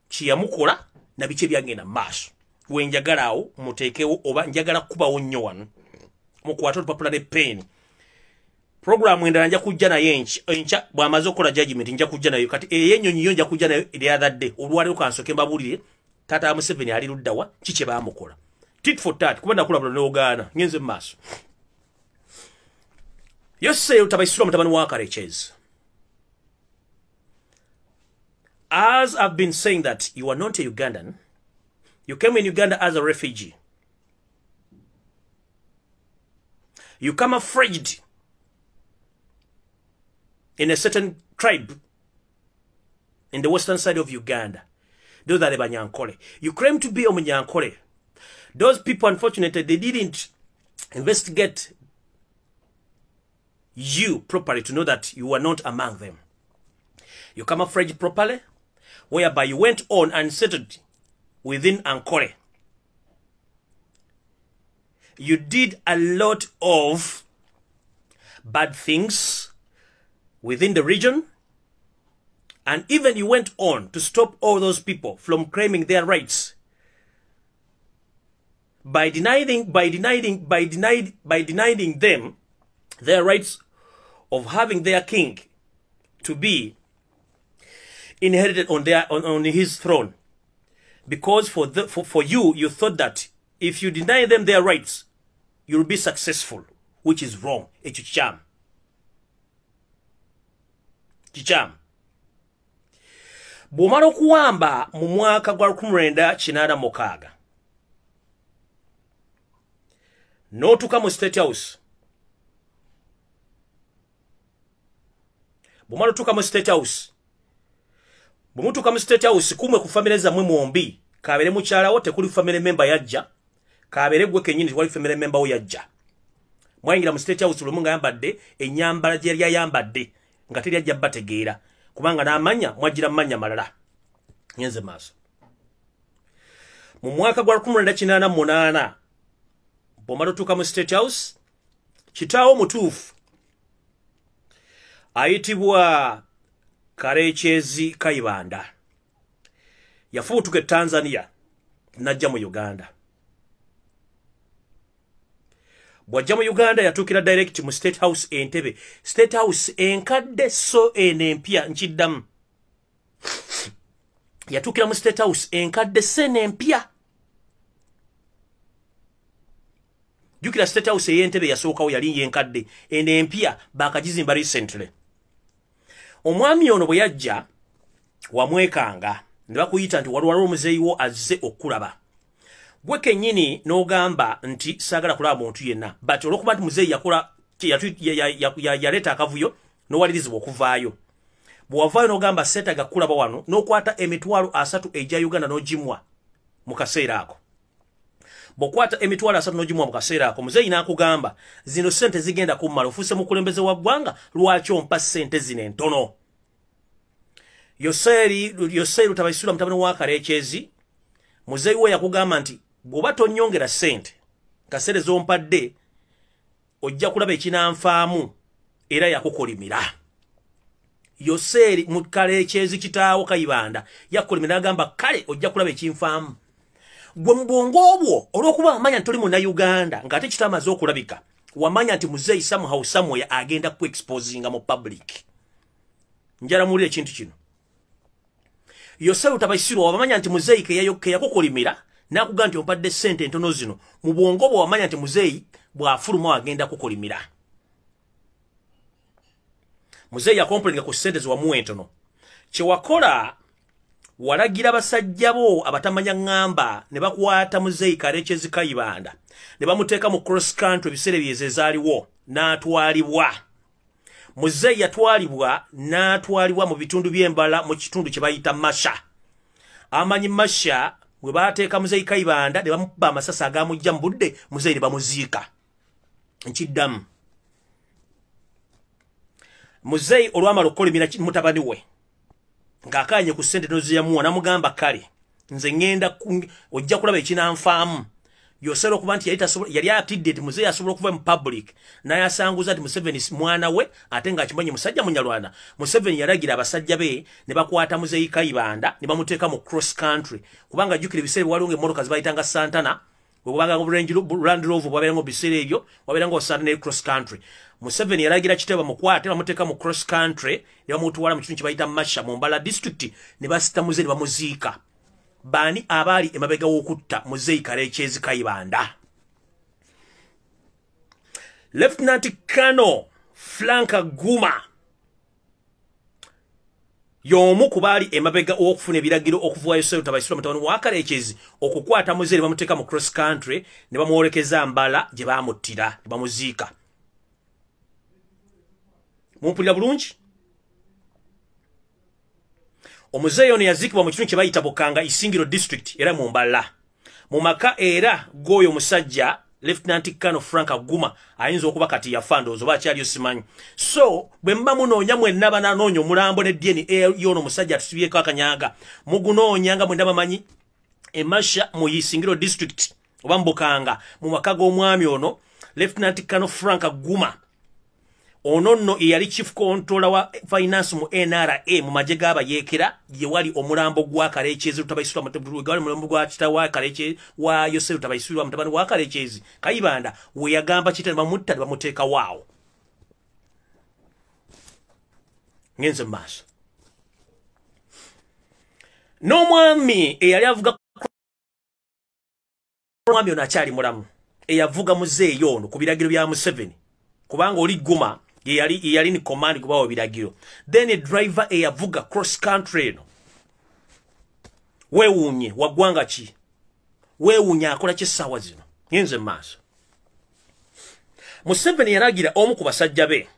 kiyamukola na biche byagenda maaso wenjagalaawo muteekewo oba njagala kubawo nnyo wano mukwata olupapula ne pen program endala nja kujja naye encha bw'amaze okukola judgment nja kujja nayo kati eyennyonyi yo nja kujja nayo the other day olwaleero kansoke mbabulire tata Museveni ali luddawa kiche baamukola tit for tat kubanda kula bano ogana ngenze maso yose utabaisura mutabani wa Karechez. As I've been saying that you are not a Ugandan, you came in Uganda as a refugee. You camouflaged in a certain tribe in the western side of Uganda. Those are the Banyankole. You claim to be a Banyankole. Those people, unfortunately, they didn't investigate you properly to know that you were not among them. You camouflaged properly, whereby you went on and settled within Ankole. You did a lot of bad things within the region, and even you went on to stop all those people from claiming their rights by denying them their rights of having their king to be inherited on his throne. Because for you thought that if you deny them their rights, you'll be successful, which is wrong. It's chicham. Chicham. Bwomala okuwamba mu mwaka gwa 1986 n'otuuka mu State House. Bwomala otuuka mu State House. Bw'omutuuka mu State House kumwe ku family zammwe mwombi kabeere mukyalawo tekuli family member yajja kabeere gwe kennyini wali family member wo yajja. Mwayingira mu State House lumu nga yambadde ennyambala gye yali ayambadde nga teri ajja bategeera kubanga n'amanya mwagira manya malala. Nyenze maaso. Mu mwaka gwa 1988 bw'omala otuuka mu State House kitaawo mutuufu ayitibwa Karechez Kayibanda yafuutuka Tanzania najja mu Uganda. Bwajja mu Uganda yatuukira direct mu State House Entebbe. State House enkadde so enempya nkiddamu. Yatuukira mu State House enkadde se nempya. Jukira State House ey'Entebbe yasookawo yali yenkadde enempya baakagizimba recently. Omwami ono bwe yajja wamwekanga ne bakuyita nti waliwo omuzeeyi wo azze okulaba. Gwe kennyini n'ogamba nti saagala kulaba muntu yenna, but olw'okuba nti muzeeyi yakola yaleeta akavuyo n'owalirizibwa okuvaayo. Bwe wavaayo n'ogamba seetaga kulaba wano n'okwata emitwalo 3 egya Uganda n'ogimwa mu kaseera ako. Bw'okwata emitwalo 3 n'ogimwa mu kaseera ako, muzeeyi n'akugamba zino ssente zigenda kummala, ofuuse mukulembeze wa ggwanga, lwaki ompa ssente zino entono? Yoseri utabaisula mutabani wa Karechez, muzeeyi we yakugamba nti bw'oba tonnyongera ssente kaseera z'ompadde ojja kulaba ekinanfaamu era yakukolimira. Yoseri mu Karechez kitaawo Kayibanda yakukolimira agamba kale ojja kulaba ekinfaamu. Gwe mu bwongo obwo olw'okuba amanya nti oli Munnayuganda ng'ate kitamaze okulabika wamanya nti muzeeyi somehow somewhere agenda ku exposinga mu public. Njala mulire ekintu kino. Yoseri utabaisirwa wamanya nti muzeeyi ke yakukolimira n'akugamba nti ompadde ssente entono zino, mu bwongo bwo wamanya nti muzeeyi bw'afuluma agenda kukolimira. Muzeeyi yakompolinga ku ssente ziwamuwa entono. Kye wakola walagira basajja bo abatamanya ngamba ne bakwata muzeeyi Karechez Kayibanda ne bamuteeka mu cross country ebiseera byeze zaaliwo n'atwalibwa. Muzeeyi n'atwalibwa mu bitundu by'embala mu kitundu kye bayita Masha. Amanyi Masha bwe baateeka muzeeyi Kayibanda ne bamuba amasasi agamujja mu budde, muzeeyi ne bamuziika. Nkiddamu. Muzeeyi olwamala okukolimira mutabani we ng'akaanye ku ssente n'oziyamuwa n'amugamba kale nze ngenda ojja kulaba ekinanfaamu. Yoseri okuba nti yali atidde nti muzeeyi asobola okuva mu public naye asanguza nti Museveni mwana we ate ng'akimanyi musajja munyalwana. Museveni yalagira abasajja be ne bakwata muzeeyi Kayibanda ne bamuteeka mu cross country kubanga jjukira ebiseera waliwo ng'emmotoka zibayitanga Santana bwebanga Land Rover bwabeeranga biseera ebyo wabeeranga Santana ne cross country. Museveni yalagira kitaba mukwate bamuteeka mu cross country ne bamutwala mu kitundu kye bayita Masha mu Mbala district ne basita muzeeyi ne bamuziika. bani abali emabega w'okutta Muzeeyi Kalekyezi Kayibanda. Lieutenant Colonel Frank Guma y'omu ku baali emabega w'okufuna ebiragiro okuvuga Yoseri Tabaisirwa mutabani wa Kalekyezi okukwata Muzeeyi bamuteeka mu cross country ne bamwolekeza Mbala gye baamuttira ne bamuziika. Mumpulira bulungi? Omuzeeyi ono yaziikibwa mu kitundu kye bayita Bukanga Isingiro district era mu Mbala. Mu maka era g'oyo musajja Lieutenant Colonel Frank Guma ayinza okuba kati yafa ndowooza oba akyaliyo simanyi. So bwe mba munoonya mwenna bananoonya omulambo ne DNA y'ono musajja atusibyeko akanyaga mugunoonya nga mwenna bamanyi emasha mu Isingiro district oba Mbukanga mu maka g'omwami ono Lieutenant Colonel Frank Guma. Ono nno eyali chief controller wa finance mu NRA mu magye g'abayeekera ye wali omulambo gwa Kalekyezi Tabaisirwa mulambo gwa kitawa Kalekyezi wa Yoseri Tabaisirwa mutabani wa Kalekyezi Kayibanda we yagamba kitane bamutta bamuteeka waawo. Ngenze maaso n'omwami eyali avuga omwami ono akyali mulamu eyavuga Muzeeyi ono ku biragiro bya Museveni kubanga oli Guma yali ni command kubawo biragiro. Then a driver eyavuga cross country no weewunye wagwanga ki weewunye akola ky'essaawa zino. Ngenze maaso Museveni yaragira omu ku basajja be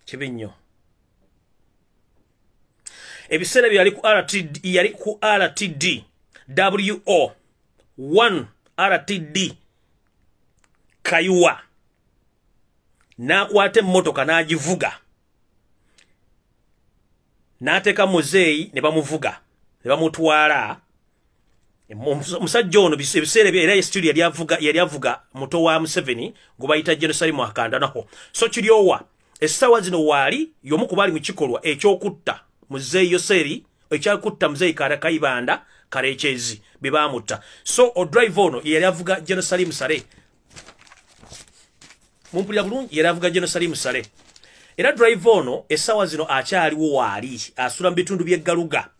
kibi nnyo ebiseera bye yali ku RTD WO 1 RTD Kayuwa n'akwata emmotoka n'agivuga n'ateeka Muzeeyi ne bamuvuga ne bamutwala. Omusajja ono ebiseera bye era studio yali avuga muto wa Museveni gwe bayita Jerusalem akanda naho. So kiryowa essaawa zino waali y'omu ku baali mu kikolwa eky'okutta Muzeeyi Yoseri ekyakutta Muzeeyi Kayibanda Kalekyezi be baamutta. So o drive ono yali avuga Jerusalem Sale. Mumpulira bulungi yali avuga Jerusalem Sale. Era drive ono essaawa zino akyaliwo waali asula mu bitundu by'eggaluga.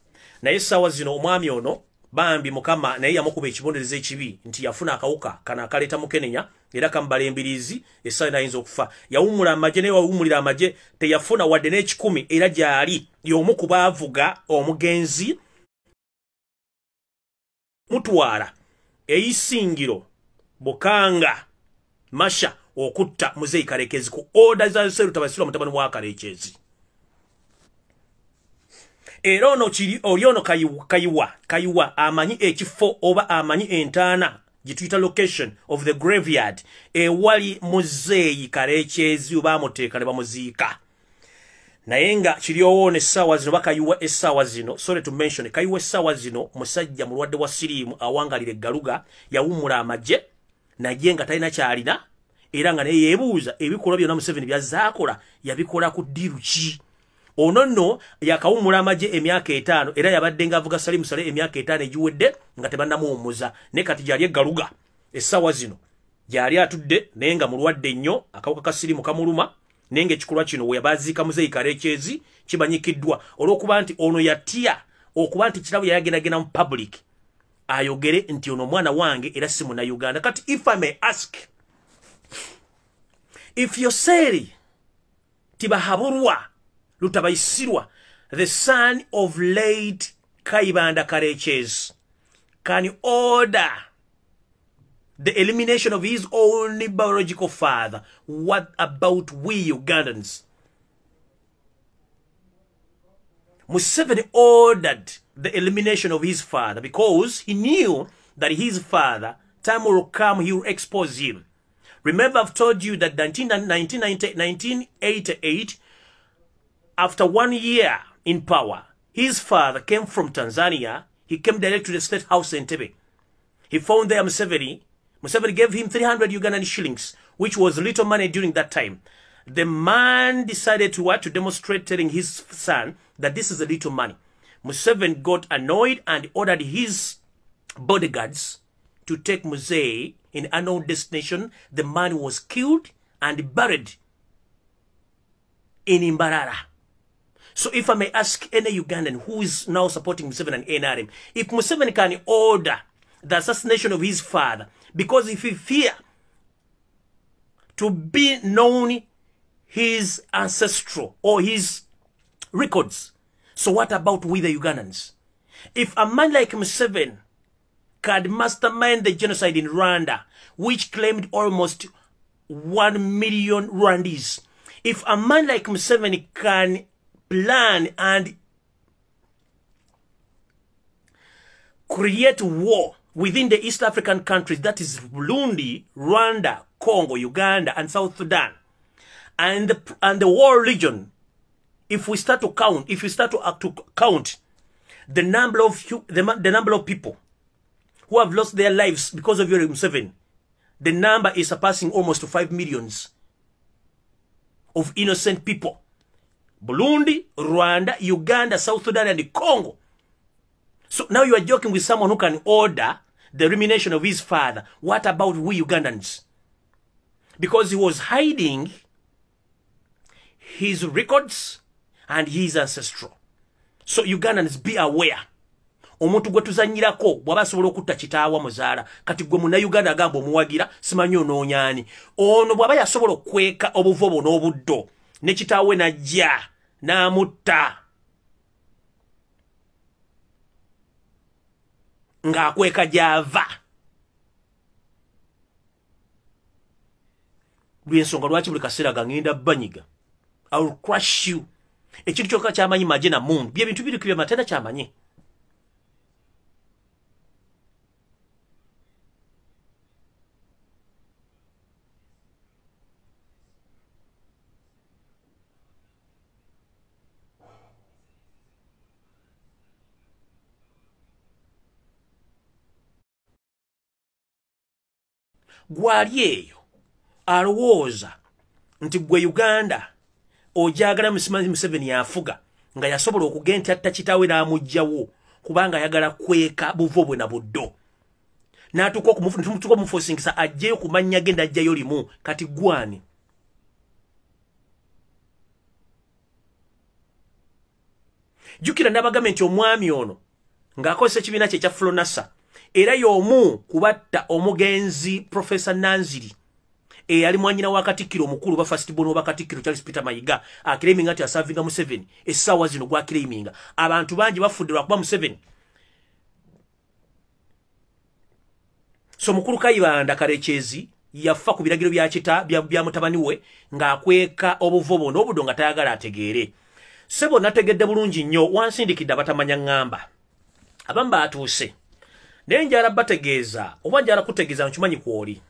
Naye essaawa zino omwami ono bambi Mukama naye yamukuba ekibonderezo ekibi nti yafuna akawuka kana akaleeta mukenenya era kamubala embiriizi essaawa n'ayinza okufa. Yawummula amagye naye wawummulira amagye teyafuna wadde n'ekikumi era gyali y'omu ku baavuga omugenzi mutwala Isingiro Bukanga Masha okutta Muzeeyi Kalekyezi ku order za Yoseri Tabaisirwa mutabani wa Kalekyezi. Era ono oli ono Kayuwa amanyi ekifo oba amanyi entaana gituyita location of the graveyard ewali Muzeeyi Kalekyezi baamuteeka ne bamuziika. Naye nga kiryowo n'essaawa zino Bakayuwa essaawa zino sorry to mention Kayuwa essaawa zino musajja mulwadde wa siriimu awangalira eggaluga yawummula amagye naye nga talina kyalina era nga naye yeebuuza ebikolwa byonna Museveni byazaakola yabikola ku ddiru ki. Ono nno yakawummula amagye emyaka 5 era yabadde ng'avuga Salim Sale emyaka 5 egiwedde nga tebannamuwummuza ne kati gyali eggaluga essaawa zino gyali atudde naye nga mulwadde nnyo akawuka ka siriimu kamuluma. Nenge ekikolwa kino we yabaziika Muzeeyi Kalekyezi kimanyikiddwa olw'okuba nti ono yatya okuba nti kitabu yayagendagenda mu public ayogere nti ono mwana wange era si Munnayuganda. Kati if I may ask, if Yoseri Tibahaburwa Lutabaisirwa the son of late Kayibanda Kalekyezi can order the elimination of his only biological father, what about we Ugandans? Museveni ordered the elimination of his father because he knew that his father, time will come, he will expose him. Remember, I've told you that 1988, after 1 year in power, his father came from Tanzania. He came direct to the State House in Entebbe. He found there Museveni. Museveni gave him 300 Ugandan shillings, which was little money during that time. The man decided to demonstrate, telling his son that this is a little money. Museveni got annoyed and ordered his bodyguards to take Muzeeyi in an unknown destination. The man was killed and buried in Mbarara. So if I may ask any Ugandan who is now supporting Museveni and NRM, if Museveni can order the assassination of his father, because if he fear to be known his ancestral or his records, so what about we the Ugandans? If a man like Museveni can mastermind the genocide in Rwanda, which claimed almost 1 million Rwandese, if a man like Museveni can plan and create war within the East African countries, that is Burundi, Rwanda, Congo, Uganda, and South Sudan, and the war region, if we start to count, the number of people who have lost their lives because of Yoweri Museveni, the number is surpassing almost 5 million of innocent people. Burundi, Rwanda, Uganda, South Sudan, and Congo. So now you are joking with someone who can order the elimination of his father. What about we Ugandans? Because he was hiding his records and his ancestral. So Ugandans, be aware. Omuntu gwe tuzanyirako bwaba asobola okutta kitaawa muzaala kati gwe muna Uganda agamba omuwagira simanyi onoonyaani ono bwaba yasobola okweka obuvobo n'obuddo ne kitaawe najja n'amutta ng'akweka gy'ava. Lw'ensonga lwaki buli kaseera gangenda banyiga. I will crush you. Ekintu kyokka kyamanyi maje na mundu bye bintu biri kubya matenda kyamanyi. Gwali eyo alowooza nti gwe Uganda ojagala Museveni yafuga nga yasobola okugenda atta kitaawe n'amugjawo kubanga ayagala kweka buvobwe na buddo n'atuuka okumufosingisa ajjeyo ku mannya genda ajjayo limu kati gwani. Jukira n'abagamba omwami ono ng'akozesa ekibiina kye ekya Flonasa era y'omu kubatta omugenzi Professor Nanziri eyali mwanyina wa Katikkiro omukulu ba first born wa Katikkiro Charles Peter Mayiga akireminga ati asavinga Museveni essaawa zino gwa akireminga abantu bangi bafuddirwa kuba Museveni. So mukulu Kayibanda Karekyezi yafa ku biragiro bya mutabani we ng'akweka obuvobo n'obuddo nga tayagala ategeere. Sebo nategedde bulungi nnyo Wansindikidde abatamanya ngamba abamu batuuse naye njala bategeeza oba njala kutegeeza nkimanyi kwoli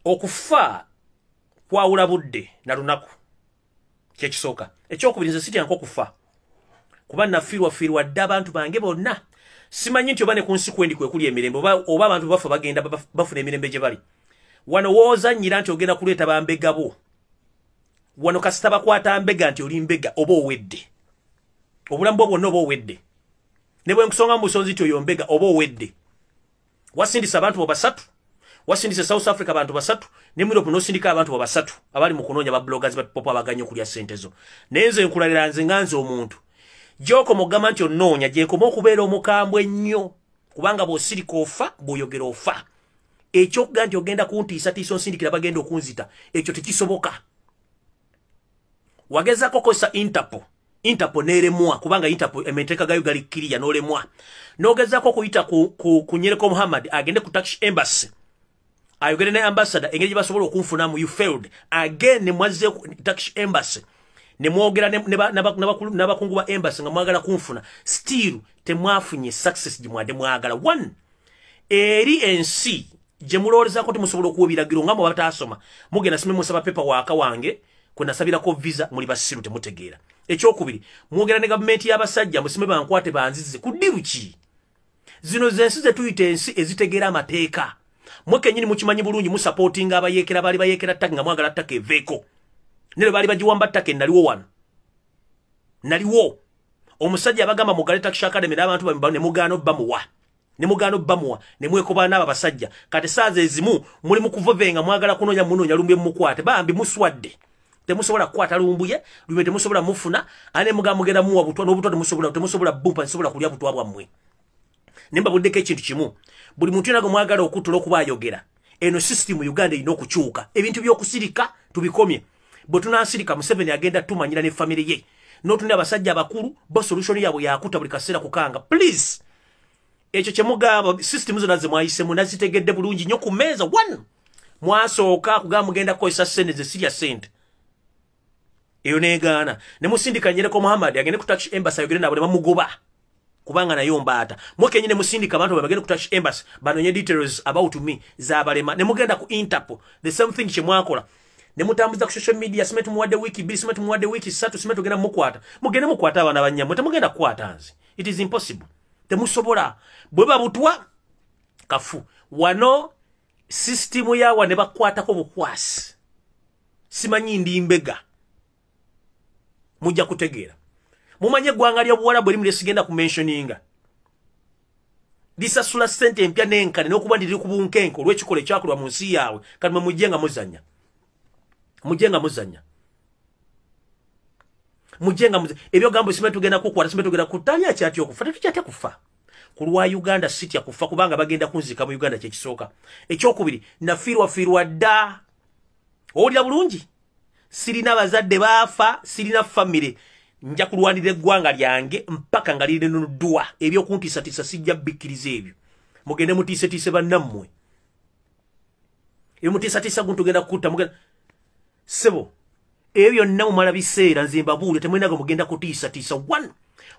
okufa kwawula budde na lunaku kyekisooka. Ekyokubiri nze sityanko okufa kuba nafiirwa dda abantu bange bonna simanyi nti oba ne ku nsi kwendi kwe kuli emirembe oba abantu bafa bagenda bafuna emirembe gye bali wano woozannyira nti ogenda kuleeta bambega bo wano kasita bakwata mbega nti oli mbega oba owedde obulamu bwo bwonna oba owedde ne bwe nkusonga mu busonzi nti oyo mbega oba owedde. Wasindisa abantu bo basatu, wasindisa South Africa abantu basatu, ne Europe nosindika abantu bo basatu abali mu kunoonya ba bloggers ba popo abaganya okulya sente zo. Nenze nkulalira nze nganze omuntu Joko mugamba nti onoonya gyekoma okubeera omukambwe ennyo kubanga bw'osirika ofa bw'oyogera ofa. Ekyo okuga nti ogenda kuntiisatiisa onsindikira bagenda okunzita ekyo tekisoboka. Wagezako kosa Interpol n'eremwa kubanga Interpol ementeeka gayo gali kiriya n'olemwa. N'ogezako kuyita ku Nyereko Muhammad agende ku Turkish Embassy ayogere ne ambassador engeri gye basobola okunfunamu you failed again ne mwazze ku Turkish Embassy ne mwogera n'abakungu ba embassy nga mwagala kunfuna still temwafunye success gye mwade mwagala. One eri ensi gye mulowoolezako temusobola okuwa ebiragiro nga bataasoma mugenda simwe musaba pepa waaka wange kwe nasabirako visa muli basiru temutegeera. Ekyokubiri mwogera ne gavumenti y'abasajja musime bankwate banzize ku ddiru ki zino zensi ze tuyita ensi ezitegeera amateeka. Mwe kennyini mukimanyi bulungi musupportinga abayeekera baali bayeekera ttaka nga mwagala ttaka eveeko ne bwe baali bagiwamba ttaka naliwo wano naliwo omusajja abagamba mugale Turkish Academy n'abantu bamwe ne mugaano bamuwa ne mwekoba n'aba basajja kati saaza ezimu muli mu kuvovenga mwagala kunoonya munoonya lumbe mukwate bambi muswadde temusobola kukwata lumbuye lumbuye temusobola mufuna ane mugenda muwa butwa n'obutwa temusobola bumpa nsobola kulya butwa bwammwe nemba buddeko ekintu kimu buli muntu yenago mwagala okutula okuba ayogera eno system mu Uganda ino okukyuka ebintu by'okusirika tubikomye bwe tunansirika Museveni agenda tumanyira ne family ye n'otunda abasajja abakulu bo solution yabwe yakuta buli kaseera kukanga please ekyo kye mugamba system zonna ze mwayise munazitegedde bulungi nnyo ku meeza one mwasooka kugamba mugenda kukozesa ssente ze sirya ssente eyo neegaana ne musindika Nyereko Muhammad agende ku Turkish Embassy ayogere nabo ne bamugoba kubanga nayo mbaata mwoke nyine musindika abantu bagende ku Turkish Embassy banonye details about me zabalema ne mugenda ku Interpol the same thing kye mwakola ne mutambuza ku social media simetu muwadde wiki bili simetu muwadde wiki 3 simetu genda mukwata mugende mukwata abana banyamwe temugenda kukwata nzi it is impossible temusobola bwe babutwa kafu wano system yawa ne bakwatako bukwasi simanyi ndi mbega mujja kutegeera mumanye gwanga lya buwala bwe limule sigenda ku mentioninga disasula sente empya nenkane n'okuba ndiri ku bunkenko lw'ekikole kyakolwa mu nsi yawe kati mujenga muzanya ebyo gambo simetu genda kukwata simetu genda kutanya kyati okufa tetukyatya kufa kulwa Uganda city akufa kubanga bagenda kunzika mu Uganda kyekisooka ekyokubiri nafiirwa dda olya bulungi sirina bazadde baafa sirina family nja kulwanira eggwanga lyange mpaka nga liri n'ddwa ebyo kuntiisatiisa sijja bikkiriza ebyo mugende mutiisetiise bannammwe ebyo mutiisatiisa guntu genda kukutta mugenda sebo ebyo byonna mumala biseera nze mbabuule temwenaga mugenda kutiisatiisa one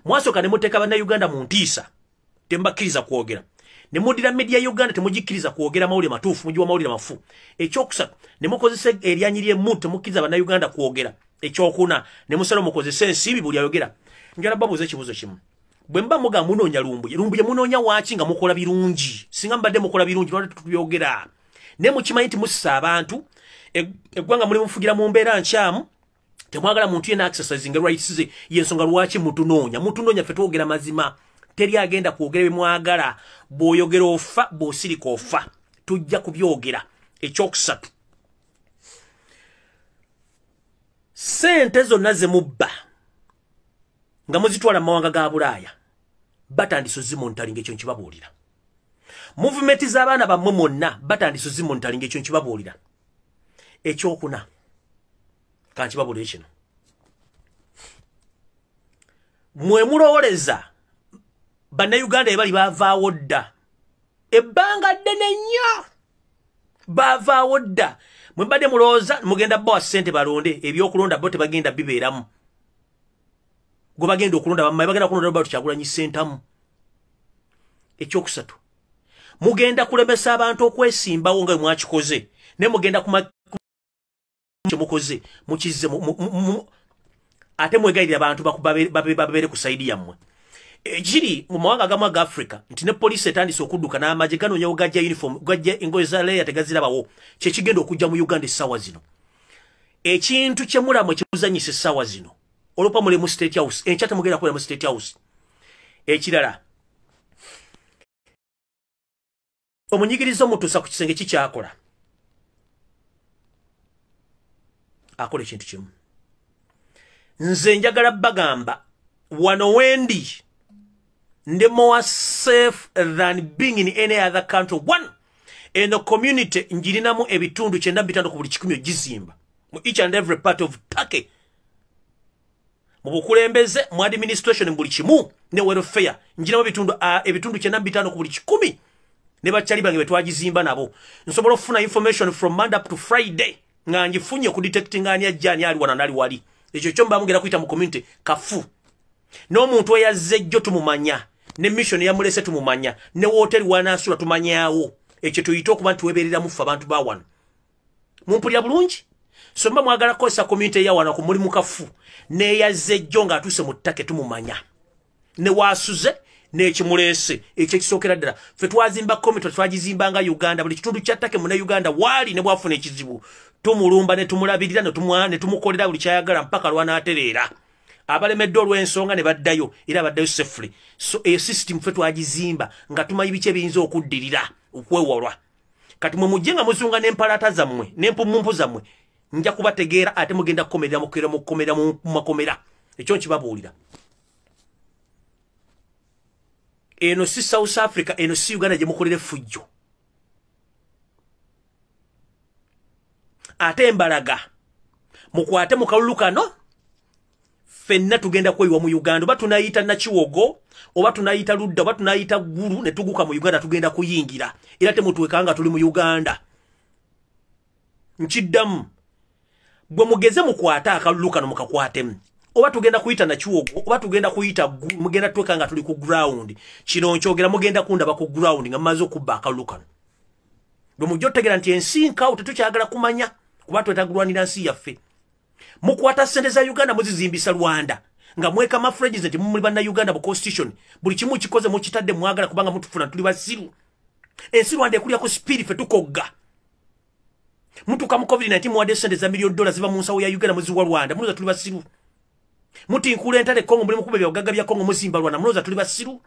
mwasooka ne muteeka bannayuganda mu ntiisa tembakkiriza kwogera ne muddira media ya Uganda temugikkiriza kwogera mawulire matuufu mugiwa mawulire mafu ekyokusatu ne mukozesa eryanyi ly'emmuntu temukkiriza bannayuganda kwogera ekyokuna ne musala mukozesa ensibi buli ayogera njala babuuza ekibuuzo kimu bwe mba muga munoonya lumbuye munoonya waaki nga mukola birungi singa mbadde mukola birungi lwaki tubyogera ne mukimanyi nti mussa abantu eggwanga muli mufugira mu mbeera nkyamu temwagala muntu yena exercising rights ze yensonga lwaki mutunoonya ffe twogera mazima teri agenda kwogera bimwagala bw'oyogera ofa bw'osirika ofa tujja kubyogera ekyokusatu sente zonna ze mubba nga muzitwala mu mawanga ga Bulaaya batandise zimonitalinga ekyo nkibabuulira movement z'abaana bammwe mwonna batandise zimonitalinga ekyo nkibabuulira ekyokuna kankibabuulire kino mwe mulowoleza bannayuganda ebali baavaawo dda ebbanga ddene nnyo baavaawo dda mwe mbadde mulowooza mugenda bawa ssente balonde ebyokulonda bo tebagenda bibeeramu gwe bagenda okulonda bammaye bagenda kulonda batu Kyagulanyi ssentamu ekyokusatu mugenda kulemesa abantu okwesimbawo nga mwakikoze ne mugenda kyemukoze mukize ate mwegayirira abantu babeere ku saidi yammwe ekiri mu mawanga agamu aga Africa nti ne poliisi etandise okudduka n'amagye ganoonya ogajja uniform gajja engoye za leya tegazirabawo kyekigenda okujja mu Uganda essaawa zino ekintu kyemulamu ekimuzanyisa essaawa zino olupa muli mu State House enkya temugenda kubeera mu State House ekirala omunyigiriza omutuusa ku kisenge kikyakola akola ekintu kimu nze njagala bagamba wano wendi ndi more safe than being in any other country one in the community njirinamu ebitundu 9 ku buli 10 gizimba mu each and every part of Turkey mu bukulembeze mu administration mbuli kimu ne welfare njirinamu ebitundu 9 ku buli 10 ne bachali bange betwagizimba nabo nsobola ofuna information from Monday up to Friday nga njifunye ku detecting ani ajjani ali wana nali wali ekyo kyomba mugera kuita mu community kafu n'omuntu eyazze jjo tumumanya ne mission yamulese tumumanya ne hotel wanasula tumanyawo ekyo tuyita okuba nti weberera mufa abantu ba wano mumpulira bulungi so mba mwagala kosa community ya wana ku mulimu kafu ne yazze jjo nga atuse mu ttake tumumanya ne wasuze ne kimulese ekyo kisookera ddala ffe twazimba community twagizimbanga Uganda buli kitundu kya ttake mu Uganda wali ne bwafuna ekizibu tumulumba ne tumulabirira ne tumukolera buli kyayagala mpaka lwanaatereera abalemedde olw'ensonga ne baddayo era baddayo safely so a system ffe twagizimba nga tumanyi biki ebiyinza okuddirira okwewolwa kati mwe mujje nga muzunga n'empalata zammwe n'empumumpu zammwe nja kubategeera ate mugenda kukomerera mu makomera ekyo nkibabuulira. Eno si South Africa, eno si Uganda gye mukolere fujjo. Ate mbalaga mukwate mu kalulu kano fenna tugenda kweyiwa mu Uganda. Oba tunayita Nakiwogo, oba tunayita Ludda, oba tunayita Gulu, ne tuguka mu Uganda tugenda kuyingira. Era temutuwekanga tuli mu Uganda. Nkiddamu bwe mugeze mukwata akalulu kano mukakwatemu. Oba tugenda kuyita Nakiwogo, oba tugenda kuyita Gulu, mugenda tuwekanga tuli ku ground. Kino nkyogera mugenda kundaba ku ground nga mmaze okubba akalulu kano. Bwe mujja otegeera nti ensi nkawo tetukyagala kumanya kuba twetagulwanira nsi yaffe. Mukwata ssente za Uganda muzizimbisa Rwanda nga mweka mafrages nti mumuli banna Uganda bu constitution buli kimu kikoze mu kitadde mwagala kubanga mutufuna tuli basiru. Ensi Rwanda ekulya ku spirit fe tukogga. Mutuka mu COVID-19 muwadde ssente za $1 million ziva mu nsawo ya Uganda muziwa Rwanda muloza tuli basiru. Muti nkule entale Kongo muli mukube byagaga bya Kongo muzimba Rwanda muloza tuli basiru.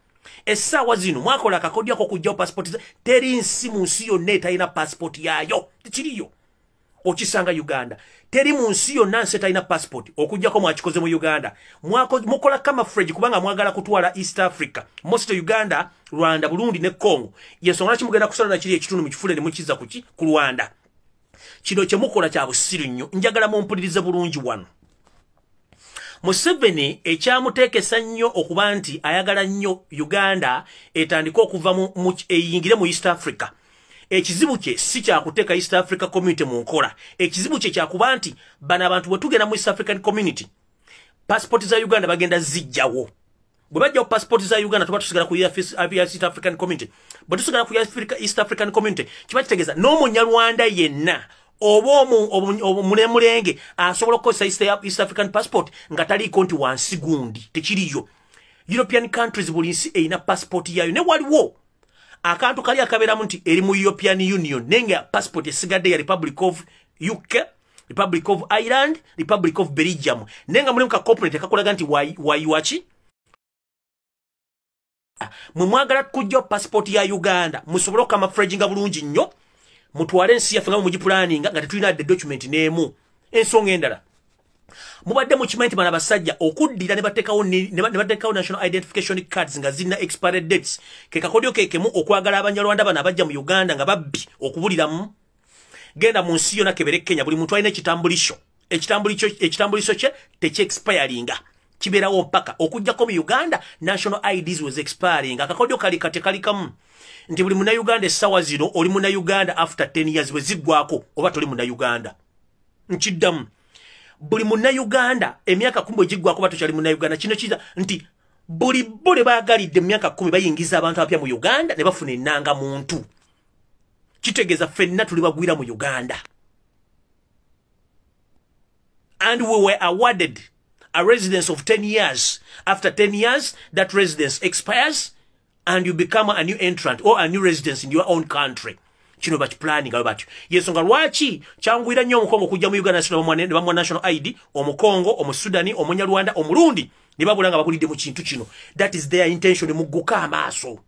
Essaawa zino mwakola akakodya ko kujjawo passport teri nsi mu nsi yonna etayina passport yayo tekiriyo. Okisanga Uganda teri mu nsi yonna nsi etayina passport okujjako mwakikoze mu Uganda. Mukola kama fridge kubanga mwagala kutwala East Africa most Uganda, Rwanda, Burundi ne Congo. Yensonga lwaki mugenda kusala na kiri ekitundu mu kifule ne mukiza ku Rwanda. Kino kye mukola kya busiru nnyo. Njagala mumpulirize bulungi wano. Museveni ekyamuteekesa nnyo okuba nti ayagala nnyo Uganda etandika okuva eyingire mu East Africa. Ekizibu kye si kyakuteeka East Africa Community mu nkola. Ekizibu kye kyakuba nti bano abantu bwe tugenda mu East African Community passport za Uganda bagenda zijjawo. Bwe bajjawo passport za Uganda tuba tusigala ku East African Community. Bwe tusigala ku East African Community kiba kitegeeza n'Omunyarwanda yenna oba omulenge asobola okukozesa East African passport nga taliiko nti wansi gundi tekiriyo. European countries buli nsi erina passport yayo ne waliwo akantu kali akabeeramu nti eri mu European Union nenga passport esigadde ya Republic of UK, Republic of Ireland, Republic of Belgium nenga mulimu ka component kakulaga nti wayiwaki mwe mwagala kujja passport ya Uganda musobole okama fraging bulungi nnyo mutwale ensi yaffe nga mugi planning nga tetulina the document neemu. Ensonga endala mubadde mu kimanyi bana basajja okuddira ne batekawo national identification cards nga zina expired dates ke kakodyo kekemu okwagala Abanyarwanda bana abajja mu Uganda nga babbi okubuliramu. Genda mu nsi yonna kebere Kenya buli muntu alina ekitambulisho kye tekye expiringa kibeerawo mpaka okujjako mu Uganda national IDs was expiring. Akakodyo kali kamu nti buli muna Uganda essaawa zino oli muna Uganda after 10 years bwe ziggwako oba toli muna Uganda. Nkiddamu buli muna Uganda emyaka 10 giggwako oba tokyali muna Uganda. Kino kiza nti buli bole baagalidde emyaka 10 bayingiza abantu abapya mu Uganda ne bafuna ennanga muntu. Kitegeeza ffenna tuli bagwira mu Uganda. And we were awarded a residence of 10 years. After 10 years, that residence expires and you become a new entrant or a new residence in your own country. Kino bachi planning abatyo. Yensonga lwaki kyangwira nnyo Omukongo kujja mu Uganda bamwa national ID, Omukongo, Omusudani, Omunyarwanda, Omurundi ne babula nga bakulidde mu kintu kino. That is their intention mugguka amaaso.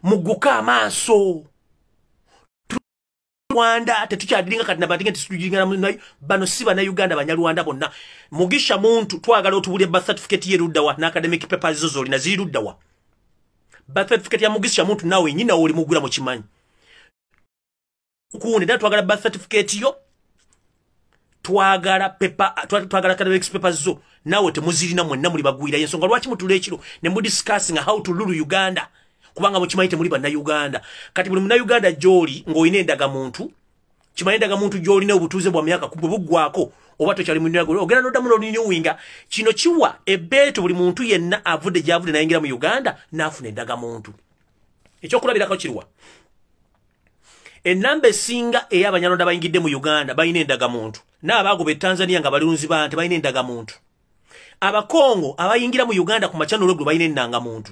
Mugguka amaaso. Rwanda tetukyadiringa kati nabatinga tetujiringa bano siba na Uganda Banyarwanda bonna. Mugisha muntu twagala otubulye birth certificate ye luddawa na academic papers zozo lina ziri luddawa. Birth certificate ya Mugisha muntu nawe nyina oli mugura mu kimanyi. Kuune da twagala birth certificate yo twagala paper twagala academic papers zo nawe temuzirina mwenna muli bagwira. Yensonga lwaki mutule ekiro ne mu discussing how to lulu Uganda. Kubanga mukimanyi temuli banna Uganda. Kati buli muna Uganda joli ng'oyina endagamuntu kimanyi endagamuntu joli ne obutuuze bwa myaka 10 buggwako oba tokyali mu nyago ogenda noddamu n'olinyuwinga. Kino kiwa ebbeetu buli muntu yenna avudde gyavudde nayingira mu Uganda n'afuna endagamuntu. Ekyokulabirako kiruwa ennamba esinga ey'Abanyarwanda bayingidde mu Uganda bayina endagamuntu n'abaagoba Tanzania nga balunzi bante bayina endagamuntu. Abakongo abayingira mu Uganda ku machanolo bayina ennangamuntu.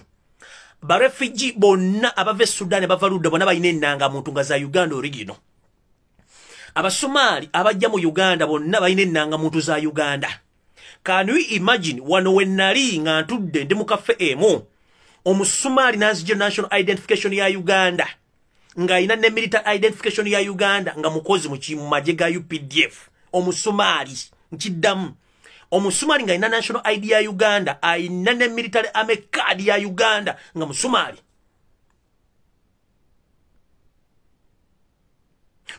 Barefugee bonna abave Sudan bava Ludda bonna bayina ennangamuntu nga za Uganda origino. Abasomali abajja mu Uganda bonna bayina ennangamuntu za Uganda. Can you imagine wano wennali nga ntudde ndi mu kaffe emu omusumali nazije national identification ya Uganda nga ina ne military identification ya Uganda nga mukozi mu maje ga UPDF omusumali nkiddamu omusumali nga ina national ID ya Uganda aina ne military army card ya Uganda nga musumali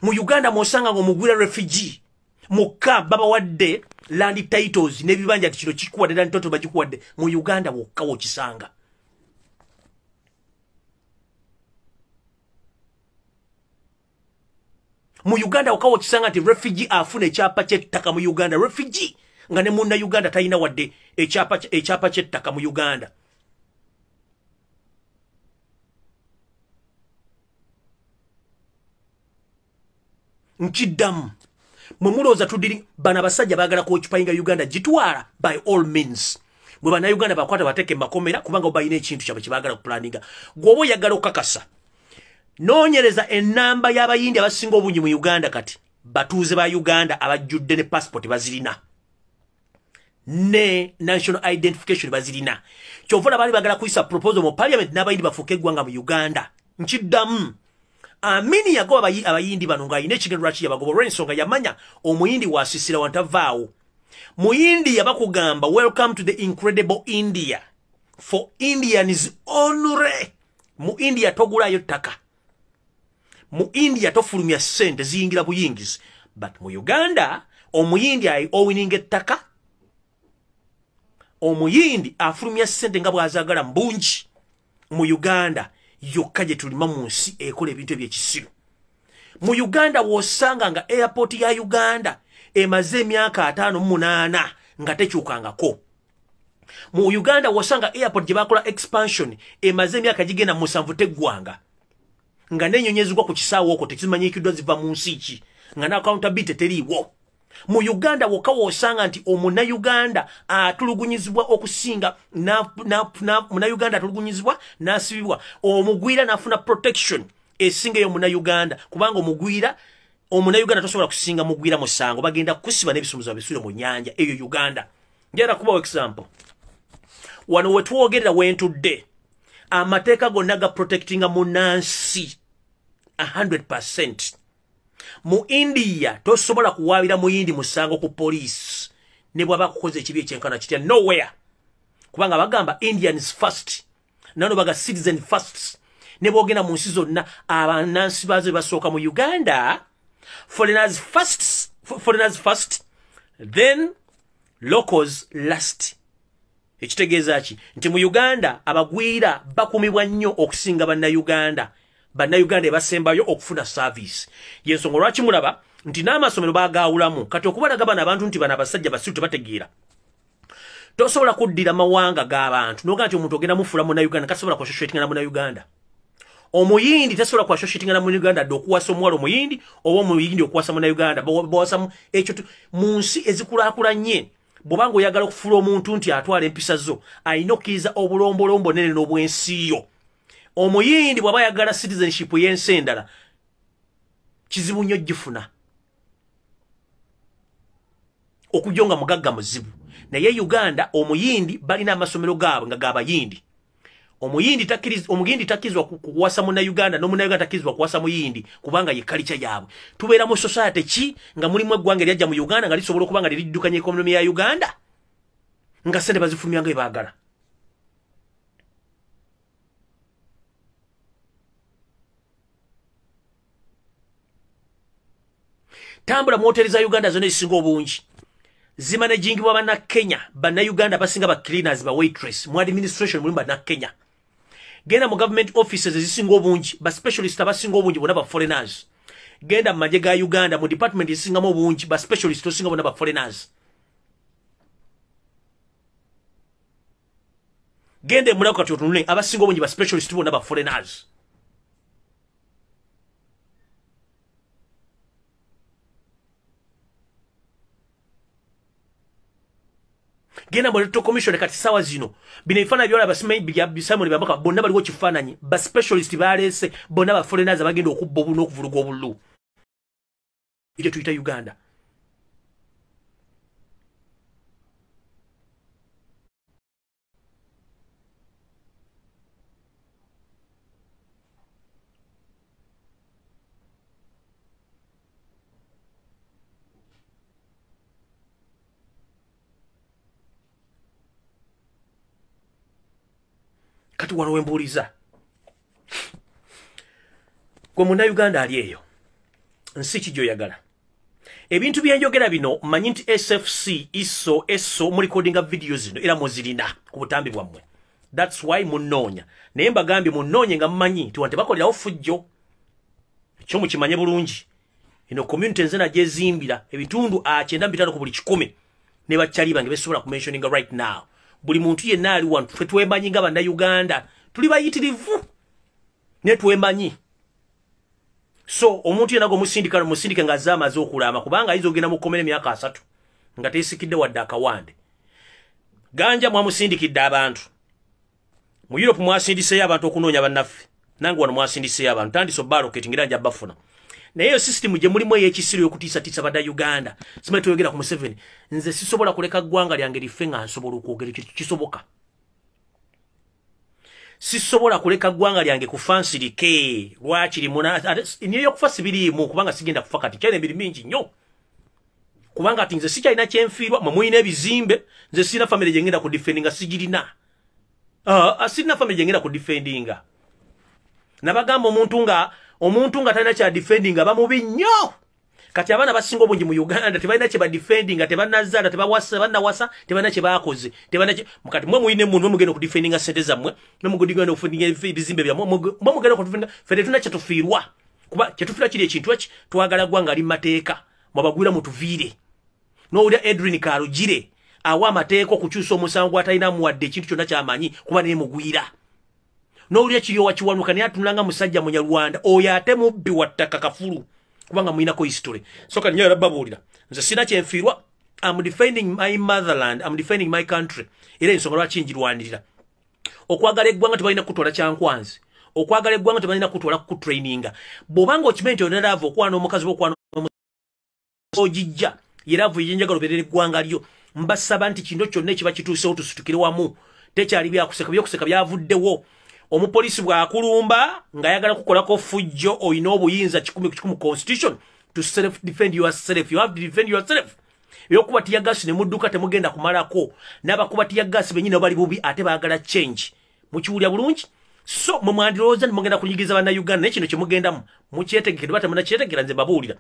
mu Uganda mosanga ngo mugwira refugee muka baba wadde land titles ne bibanja kino kikuwadde land title bagikuwadde mu Uganda wokawo kisanga mu Uganda wokawo kisanga ati refugee afune ekyapa ky'ettaka mu Uganda refugee nga ne munna Uganda tayina wadde ekyapa ky'ettaka mu Uganda nkiddamu mwemuloza tudiri bana basajja bagala kuokupayinga Uganda gitwala by all means bwe bana Uganda bakwata bateke makomera kubanga bayina ekintu kyabwe kibagala kuplaninga gwobo yagala okakasa nonyereza enamba y'abayindi abasinga obungi mu Uganda kati batuuze ba Uganda abajjudde ne passport bazirina ne national identification bazirina kyovula bali bagala kuisa proposal mu parliament n'abayindi bafuke eggwanga mu Uganda nkiddamu amini yagoba abayindi bano nga ine kigendera ki yabagoba olw'ensonga yamanya omuyindi wasisira wantavaawo muyindi yabakugamba welcome to the incredible India for Indians only mu India togulayo ttaka mu India tofulumya sente ziyingira buyingizi but mu Uganda omuyindi owininga ettaka omuyindi afulumya sente nga bwazagala mbungi mu Uganda yokka gye tulima mu nsi ekola ebintu ebyekisiru mu Uganda wosanga nga airport ya Uganda emaze emyaka 58 nga tekyukangako mu Uganda wosanga airport gye bakola expansion emaze emyaka gigenda mu 7 teggwanga nga nenyonyezibwa ku kisaawo okwo tekimanyikiddwa ziva mu nsi ki nga na accountability teriiwo mu Uganda woka wosanga nti omuna Uganda atulugunyizibwa okusinga muna Uganda atulugunyizibwa nasibibwa omugwira nafuna protection esinga yo muna Uganda kubanga omuna Uganda tosobola kusinga mugwira musango bagenda kusiba nebisumuzo bisule mu nyanja eyo Uganda ngera kuba example wano wetwogerera wentudde amateeka gonna ga protectinga munansi 100%. Mu India tosobola kuwabira muyindi musango ku police ne bwaba kukoze ekibi ekyenkana kitya nowhere kubanga bagamba Indians first nano baga citizen first ne bogena mu nsi zonna abanansi baze basooka mu Uganda foreigners first then locals last ekitegeeza ki nti mu Uganda abagwira bakumibwa nnyo okusinga Bannayuganda basembayo okufuna service yensonga lwaki mulaba nti n'amasomero bagaawulamu kati okubalaga bana abantu nti bana abasajja basiru tebategeera tosobola kuddira mawanga g'abantu noga nti omuntu ogenda mufula mu Uganda kasobola kwasoshetinga na mu Uganda omuyindi tasobola kwasoshetinga na mu Uganda dokuwasa omuwala omuyindi oba omuyindi okuwasa mu Uganda bawasa ekyo mu nsi ezikulaakulanye bw'obanga oyagala okufula omuntu nti atwala empisa zo ayina okkiriza obulombolombo nene n'obwensiyo omuyindi bw'aba yagala citizenship y'ensi endala kizibu nnyo gifuna okujonga mugagga muzibu naye Uganda omuyindi balina amasomero gaabwe nga g'abayindi omuyindi takkirizwa kuwasa mu Uganda n'omu Uganda takkirizwa kuwasa muyindi kubanga ye kalicha yaabwe tubeera mu society ki nga mulimu eggwanga eryajja mu Uganda nga lisobola okubanga liriddukanya ekonomi ya Uganda nga sente bazifulumya nga ebaagala tambula mu hoteli za Uganda zonna ezisinga obungi zimanagingibwa banna Kenya banna Uganda basinga ba cleaners ba waitress mu administration mulimu banna Kenya genda mu government offices ezisinga obungi ba specialist abasinga obungi bona ba foreigners genda mu maje ga Uganda mu department ezisinga mu obungi ba specialist osinga bona ba foreigners genda mu lako katotunule abasinga obungi ba specialist bona ba foreigners genda mu electoral commission kati sawa zino bino ifana byola basimai bisamoni babaka bonna baliwo kifananyi ba specialist balese bonna ba foreigners bagenda okubba obuno okuvuluga obululu ije tuita Uganda kati wano wembuuliza gwe Munnayuganda ali eyo nsi ki gy'oyagala ebintu byenjogera bino mmanyi nti SFC eso mu recordinga video zino era muzirina ku butambi bwammwe. That's why munnoonya naye mbagambye munnoonye nga mmanyi nti wante bakolerawo fujjo ekyo mukimanye bulungi ino community nze nagyezimbira ebitundu 95 ku buli 100 ne bakyali bange besobola ku mentioning right now. Buli muntu yenna ali wantu ffe twemanyi nga Bannayuganda tuli bayitirivu ne twemanyi. So omuntu yenna musindika nga azamaze okulama kubanga ayinza ogenda mu komere emyaka 3 nga teesikidde wadde akawande. Ganja mwamusindikidde abantu mu Europe mwasindiseyo abantu okunoonya bannaffe nange wano mwasindiseyo abantu tandiso baroketi ngira nja bafuna naye yo system gye mulimu ey'ekisiro y'okutiisatiisa Bannayuganda simanyi tuyogera ku Museveni nze sisobola kuleka ggwanga lyange life nga nsobola okwogera ekyo kisoboka. Sisobola kuleka ggwanga lyange kufa nsirike lwakiri niyo y'okufa sibiriimu kubanga sigenda kufa kati kyana emirimu mingi nnyo kubanga ati nze sikyalina kyenfiirwa mwe muyina ebizimbe nze sirina famire gye ngenda ku defendinga sigirina sirina famire gye ngenda ku defendinga nabagamba omuntu nga talina kya defendinga bamubi nnyo. Kati abaana basinga obungi mu Uganda tebalina kye ba defendinga tebanazaala tebannawasa tebalina kye baakoze kati mwe muyine mundu mwe mugenda ku defendinga ssente zammwe mwe mugenda okufundinga ebizimbe byammwe mwe mugenda okufundinga ffe tetulina kye tufiirwa kuba kye tufiirwa kiri ekintu eki twagala ggwanga ali mu mateeka mwabagwira mutuviire n'owulira Edwin Karugire awa amateeka okukyusa omusango atalina muwadde ekintu kyonna kyamanyi kuba naye mugwira n'owulira kiri owakiwanuka naye atunulanga musajja Munyarwanda oyo ate mubbi wa ttaka kafulu kubanga muyinako history. So kati nyo babuulira nze sina kyenfiirwa. I'm defending my motherland, I'm defending my country. Era ensonga lwaki njirwanirira okwagala eggwanga tebalina kutwala kyankwanzi okwagala eggwanga tebalina kutwala ku traininga bw'obanga okimanyi nti onalava okwana omukazi bw'okwana ogijja yeraavu yenjagala obeerera eggwanga lyo mbasaba nti kino kyonna ekiba kituusewo tusitukire wamu tekyali byokuseka byavuddewo. Omupolisi bw'akulumba ng'ayagala kukolako fujjo oyina obuyinza 10 constitution to self defend yourself. You have to defend yourself. Yokuba tiyagasi ne mudduka temugenda kumalako n'abakuba tiyagasi benyine bali bubi ate baagala change mukiwulya bulungi. So mumwandiroza nimugenda kunyigiza Bannayuganda naye kino kye mugendamu mukyetegeke tebata muna kyetegera nze babuulira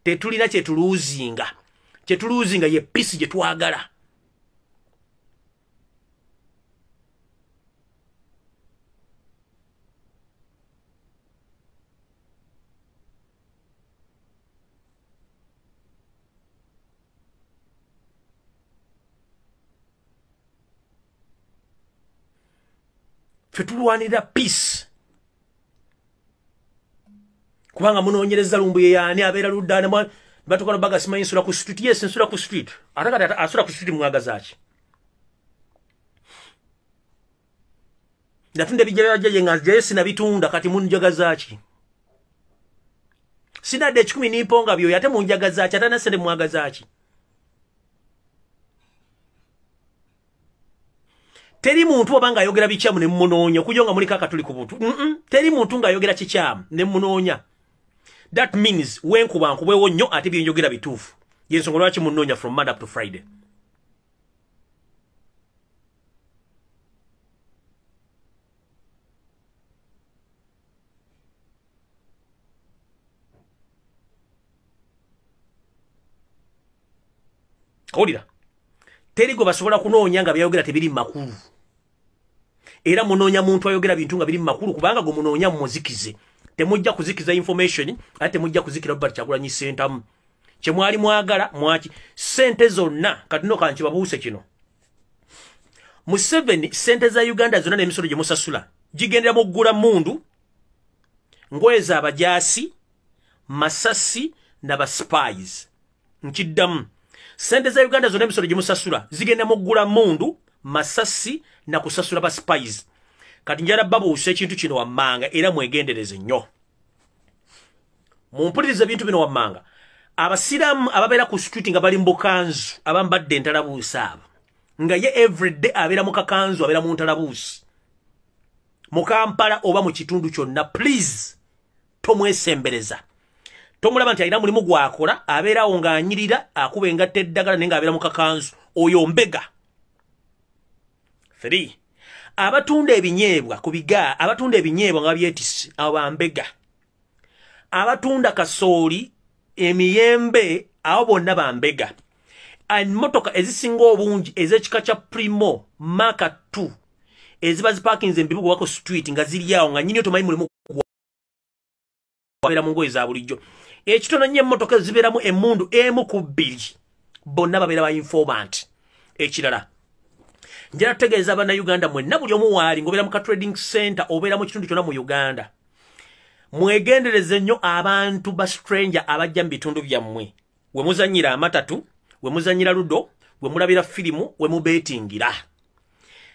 tetulina kyetuluzinga ye peace gye twagala. Fetulwanira peace kubanga munoonyereza lumbuye yaani abeera luddane batukana baga simanyi nsula ku street. Yes, nsula ku street atakati asula ku street mwagazaaki natunda ebijjajjaje nga njaye sina bitunda kati munjagazaaki sina de 10 nimponga byo ate munjagazaaki ate nasende mwagazaaki. Teri muntu obanga ayogera bikyamu ne munoonya kujonga muri kaka tuli kubutu teri muntu nga ayogera kikyamu ne munoonya. That means wenkuba nkubwewo nnyo ate byenjogera bituufu yensonga lwaki munoonya from Monday up to Friday. Kawulira teri gwe basobola kunoonya nga byayogera tebiri makulu era munoonya muntu ayogera bintu nga biri makulu kubanga gwe munoonya muzikize temujja kuzikiza information ate temujja kuzikira Robert Kyagulanyi sentamu kye mwali mwagala mwaki sente zonna kati no kanchi babuuse kino Museveni sente za Uganda zonna n'emisolo gye musasula gigendera mu ggula mundu ngweza abajasi masasi n'aba spies nkiddamu sente za Uganda zonna emisolo gye musasula zigenda mu ggula mundu masasi na kusasula ba spies. Kati njala babuuse ekintu kino wammanga era mwegendereze nnyo mumpulirize bintu bino wammanga. Abasiramu ababeera ku street nga bali mbukanzu abambadde entalabuusi abo nga ye everyday abeera mu kakanzu abeera mu ntalabuusi mu Kampala oba mu kitundu kyonna please tomwesembereza tomulaba nti alina mulimu gwakola abeerawo ng'anyirira akuba engatta eddagala naye ng'abeera mu kakanzu oyo mbega. 3 abatunda ebinyeebwa kubiga abatunda ebinyeebwa nga byetisi abambega abatunda kasooli emiyembe abo bonna bambega motoka ezisinga obungi ez'ekika kya Primo Maka 2 eziba ziparkings embibugo wako street nga ziri awo nga nyinyo tomanyi mulimu kwabera mu ngoye za bulijjo ekitono nnyo emmotoka zibeeramu emmundu emu ku bbiri bonna babeera ba informant ekirala njala tutegeeza Abannayuganda mwenna buli omu waali ng'obeera mu ka trading center obeera mu kitundu kyonna mu Uganda mwegendereze nnyo abantu ba stranger abajja mu bitundu byammwe we muzannyira amatatu we muzannyira ludo we mulabira firimu we mubeetingira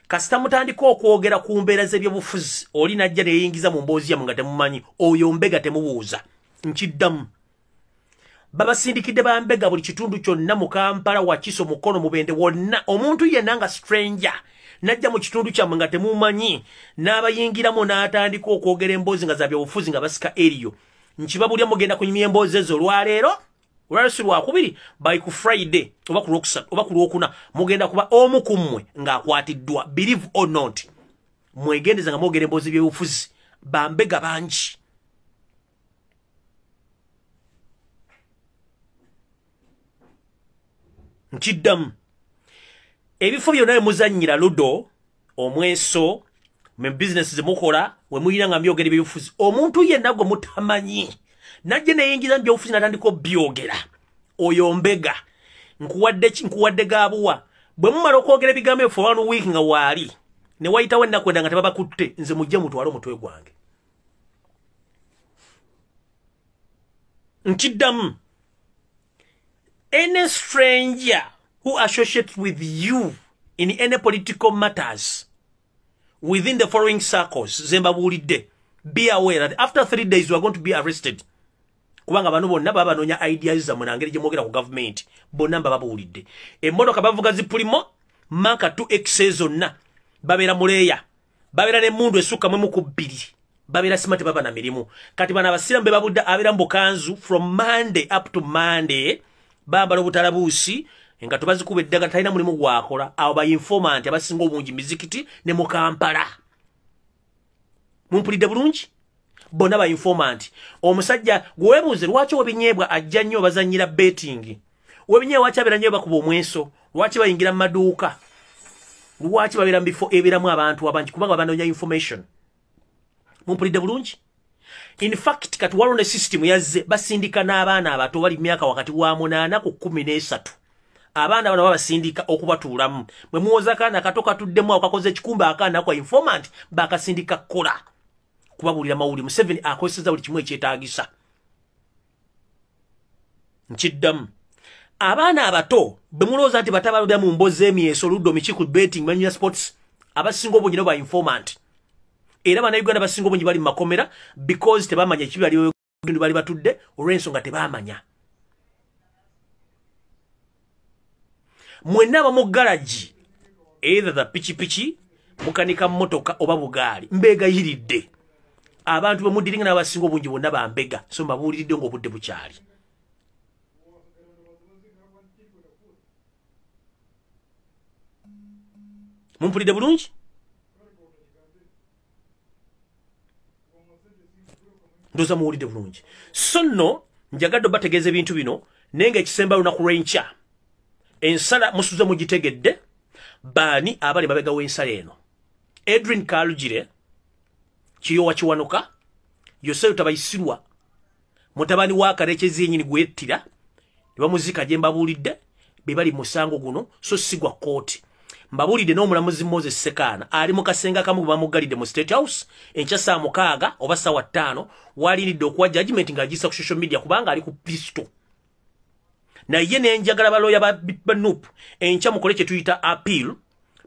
kasita mutandika okwogera ku mbeera z'ebyobufuzi oli najja ne yeeyingiza mu mboozi yammwe nga temumanyi oyo mbega temubuuza nkiddamu babasindikidde bambega buli kitundu kyonna mu Kampala Wakiso Mukono Mubende wonna omuntu yenna nga stranger najja mu kitundu kyammwe nga temumanyi n'abayingiramu n'atandika okwogera emboozi nga za byobufuzi nga basika eriyo nkibabulya mugenda kunyumya emboozi ezo olwaleero olwaleero lwakubiri by ku Friday oba ku Lwokusatu oba ku Lwokuna mugenda kuba omu ku mmwe ng'akwatiddwa believe or not mwegendeza nga mwogera emboozi by'obufuzi bambega bangi nkiddamu ebifo byonna bye muzannyira ludo omweso mu business ze mukola we muyina nga byogera ebyobufuzi omuntu yenna gwe mutamanyi najje neyingiza mu byobufuzi natandika obyogera oyo mbega nkuwadde gaabuwa bwe mumala okwogera ebigambo ebyo for 1 week nga waali ne wayitawo ennaku edda nga tebabakutte nze mujje mutwale omutwe gwange nkiddamu any stranger who associates with you in any political matters within the following circles zembabulidde be aware that after 3 days you are going to be arrested kubanga bano bonna baba banonya ideas zammwe nangeri gye mwogera ku government bonna bababulidde emmotoka bavuga zipulimo Maka 2X zonna babeera muleeya babeera n'emmundu esukka mu ku bbiri babeera simate baba na mirimu kati bana abasiramu be babudde abeera mu bukanzu from Monday up to Monday bambala obutalabuusi nga tubazikuba eddagala talina mulimu gwakola abo ba informant abasinga obungi mizikiti ne mu Kampala mumpulidde bulungi bonna ba informant omusajja gwebuuze lwaki obinyeebwa ajja nnyo bazannyira betting webinyeebwa lwaki abeera nnyo bakuba omweso lwaki bayingira mu maduuka lwaki babeera mu bifo ebeeramu abantu abangi kubanga banoonya information mumpulidde bulungi in fact kati waliwo ne system yazze basindika n'abaana abato bali myaka wakati wa 8 ku 13 abaana bano babasindika okubatuulamu bwe muwoza akaana kato katuddemu akakoze ekikumba akaana kwa informant bakasindika kola kubabulira mawuli Museveni akozeseza buli kimu ekyetaagisa nkiddamu abaana abato bwe mulowooza nti batabalira mu mbozi emyeso luddo mikiku betting manya sports abasinga obungi no ba informant era Bannayuganda basinga obungi bali mu makomera because tebamanya ekibali bali batudde olw'ensonga tebamanya mwenna ba mu garage either the pichi mukanika motoka oba bugaali mbegayiridde abantu be mudiringa n'abasinga obungi bonna bambega so mbabuuliridde ng'obudde bukyali mumpulidde bulungi ndoza muwulidde bulungi so nno njagadde bategeeza ebintu bino naye ng'ekisemba lunaku lw'enkya ensala musuze mugitegedde baani abali mabega w'ensala eno Edwin Kalugire Kiyowa Kiwanuka Yosefu Tabayisirwa mutabani wa Karekezi yennyini gwettira ne bamuzika gye mbabuulidde be bali musango guno so sigwa kooti mbabuulidde n'omulamuzi Moses Sekaana ali mu kasenga kamu bamuggalidde mu State House enkya saa 6 oba saa 5 waliridde okuwa judgment ng'agisa ku social media kubanga ali ku pisto naye nenjagala baloya ba NUP enkya mukole kye tuyita appeal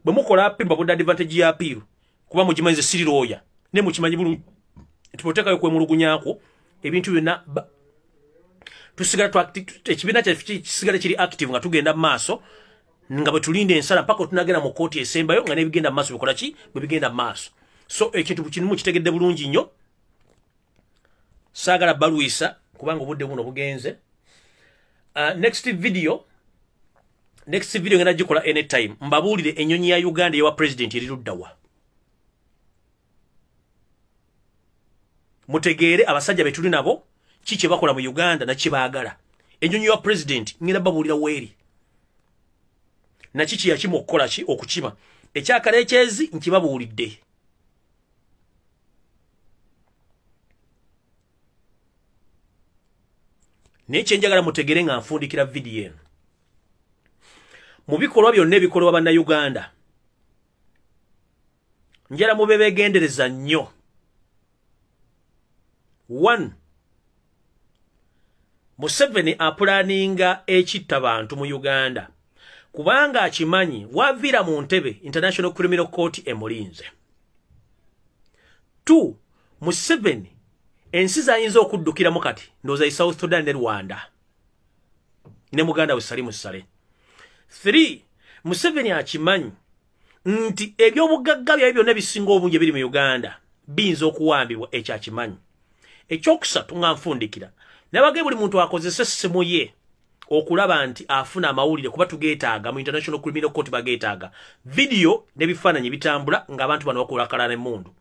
bwe mukola appeal babudde advantage ya appeal kuba mugimanyize siri lawyer ne mukimanyi bulungi tupotekayo kwemulugunyako ebintu byonna tusigala ekibiina kyaffe kisigala kiri active nga tugenda maaso nga bwe tulinde ensala paka tunagenda mu kooti esembayo nga nebigenda maaso bikola ki bwe bigenda maaso so ekintu kino kitegedde bulungi nnyo saagala balwisa kubanga obudde buno bugenze next video ngenda gikola anytime mbabuulire ennyonyi ya Uganda ewa president eri luddawa mutegeere abasajja betuli nabo kiki bakola mu Uganda na kibaagala ennyonyi ya president ngenda babulira weri na kiki yakimu okukola ki okukima ekyakaleekyezi nkibabuulidde naye njagala mutegeere nga nfundikira video eno mu bikolwa byonna ebikolwa bannayuganda njala mube beegendereza nnyo 1 Museveni apulaninga ekitta bantu mu Uganda kubanga akimanyi wavira mu ntebe International Criminal Court emulinze 2 Museveni ensi zayinza okuddukiramu kati ndowooza South Sudan ne Rwanda ne Muganda wesali musale 3 Museveni akimanyi nti ebyobugagga bya byonna bisinga obungi biri mu Uganda binza okuwambibwa ekyakimanyi ekyokusatu nga nfundikira nabage buli muntu akozese ssimu ye okulaba nti afuna amawulire kuba tugeetaaga mu International Criminal Court bageetaaga video ne bifaananyi bitambula ng'abantu bano bakulakalana emmundu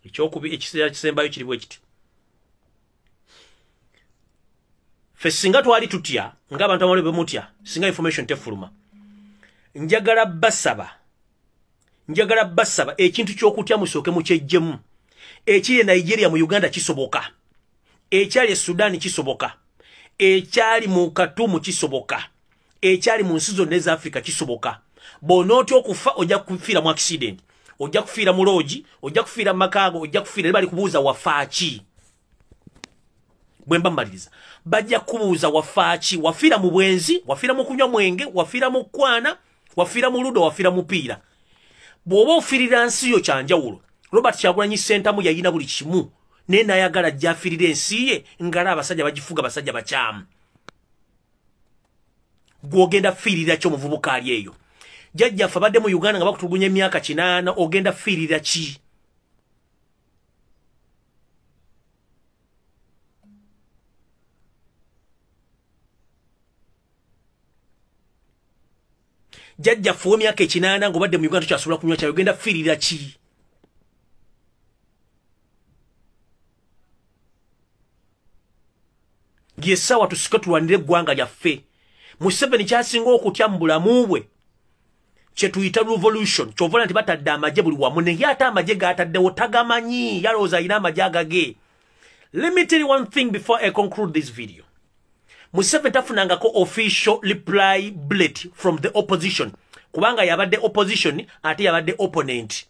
ekyokubi ekiseera kisembayo kiri bwe kiti fe singa twali tutya ng'abantu amalebe mutya singa information tefuluma njagala basaba ekintu ky'okutya musooke mukyejjemu ekiri Nigeria mu Uganda kisoboka ekyali Sudan kisoboka ekyali mu Katumu kisoboka ekyali mu nsi zonna eza Africa kisoboka bonooti okufa ojja kufiira mu accident ojja kufiira mu loogi ojja kufiira mu makaago ojja kufiira bali kubuuza wafaaki bwe mbamaliriza bajja kubuuza wafaaki wafiira mu bwenzi wafiira mu kunywa mwenge wafiira mu kwana wafiira mu ludo wafiira mu piira bw'oba ofiirira nsi yo kyanjawulo Robert Kyagulanyi Ssentamu yayina buli kimu naye n'ayagala ajja afiirira ensi ye ngala abasajja bagifuga basajja bakyamu gw'ogenda fiirira kyo muvubuka ali eyo jjajjaffe abadde mu Uganda nga bakutulugunya emyaka 8 ogenda fiirira ki jjajjaffe w'emyaka 8 ng'obadde mu Uganda kyasobola kunywa kyayo ogenda fiirira ki Yesawa tusike tulwanire eggwanga lyaffe Museveni kyasinga okutya mu bulamu bwe kye tuyita revolution ky'ovola nti batadde amagye buli wamu naye ate amagye gaataddewo tagamanyi yalowooza alina amagye agage. Let me tell you one thing before I conclude this video. Museveni tafunangako official reply bullet from the opposition kubanga yabadde opposition ate yabadde opponent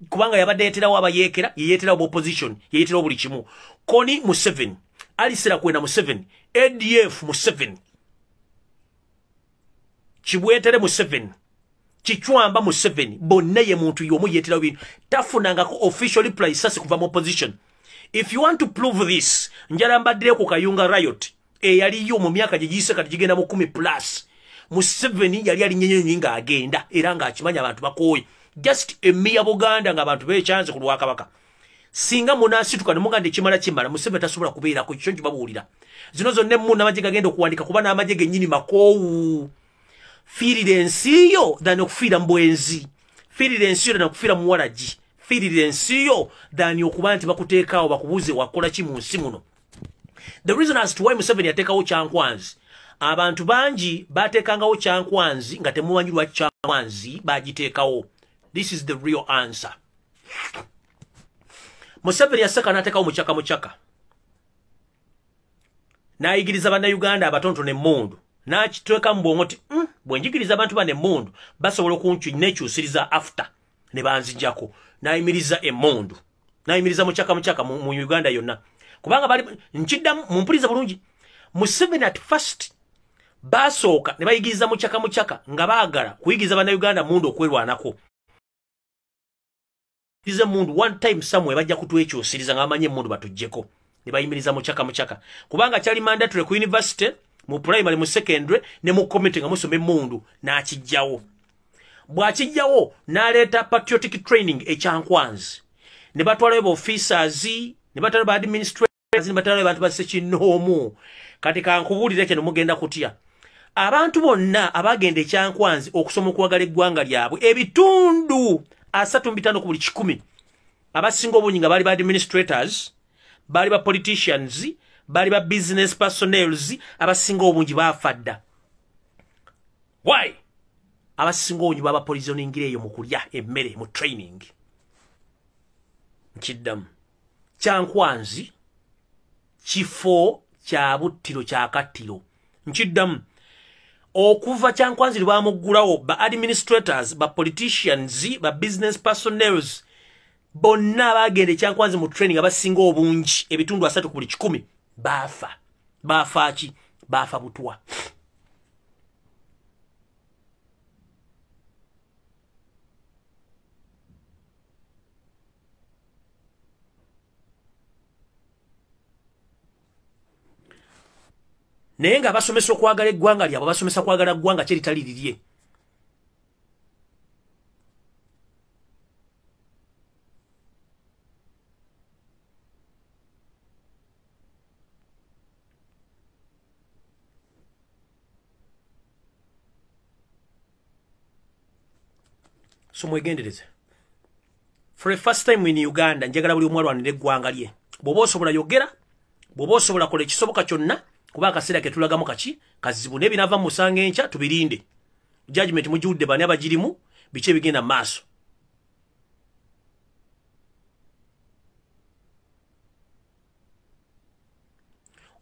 kubanga yabadde yeeterawo abayeekera yeeterawo opposition yeeterawo buli kimu. Koni Museveni Alisera kwena Museveni, ADF Museveni, Chibwetere Museveni, Chichwamba Museveni, Bonna ye muntu yomu yetera winu. Tafunangako official reply sasi kuva mu opposition. If you want to prove this, njala mbadire ku Kayunga riot, yali yo mu myaka gigise kati gigenda mu 10+. Museveni yali nyenyenye agenda era nga akimanya abantu bakoyi. Just a mere Buganda nga abantu b'echance ku Lwakabaka. Singa munasituka ne mugande kimala Museveni tasobola kubeera ku kyo kibabuulira zino zonne muna amagye gagenda okuwandika kuba n'amagye gennyini makoowu fiirira ensi yo than okufiira mbwenzi fiirira ensi yo than okufiira muwalagi fiirira ensi yo than okuba nti bakuteekaawo bakubuuze wakola ki mu nsi muno. The reason as to why Museveni yateekawo kyankwanzi abantu bangi bateekangawo kyankwanzi nga temumanyi lwaki kyankwanzi bagiteekawo. This is the real answer. Museveni yasaka nateka muchaka nayigiriza bannayuganda abatontone emmundu nakitweka mu bwongo ti bwenjigiriza abantu bane emmundu basobola okunkyusa after ne banzijjako nayimiriza emmundu nayimiriza muchaka mu Uganda yonna kubanga bali nkiddamu mumpuliza bulungi. Museveni at first basooka ne bayigiriza muchaka nga baagala kuyigiriza bannayuganda mundu okwerwanako. Ize mundu one time somewhere bajja kutwekyusiriza ng'amanye mundu batujjeko ne bayimiriza muchaka kubanga kyali mandatory ku university mu primary mu secondary ne mu community nga musome mundu n'akijjawo bw'akijjawo n'aleeta patriotic training ekyankwanzi ne batwala ba officers ne batwala ba administrators ne batwala abantu ba sekinoomu. Kati kankubuulire kino mugenda kutya abantu bonna abagenda ekyankwanzi okusoma okuwagala eggwanga lyabwe ebitundu 35 ku buli 100 abasinga obungi nga bali ba administrators bali ba politicians, bali ba business personnels, abasinga obungi bafadda. Why? Abasinga obungi baba poisoning eyo mu kulya emmere mu training. Nkiddamu. Kyankwanzi kifo kya buttiro kya kattiro. Nkiddamu. Okuva Kyankwanzi bamuggulawo ba administrators, ba politicians, ba business personnels, bonna bagende Kyankwanzi mu training abasinga obungi ebitundu 3 ku buli 100 bafa. Bafa ki? Bafa butwa. Naye nga basomesa okwagala eggwanga lyabwe basomesa kwagala ggwanga kye litali lirye. So mwegendereze. For the first time in Uganda, njagala buli omwalo anire eggwanga lye. Bw'oba osobola yogera, bw'oba osobola kola ekisoboka kyonna, kuba akaseera ke tulagamu kaki kazibu n'ebinava mu Musanga enkya tubirinde. Judgment mujjudde bani abagirimu bice bigenda maaso.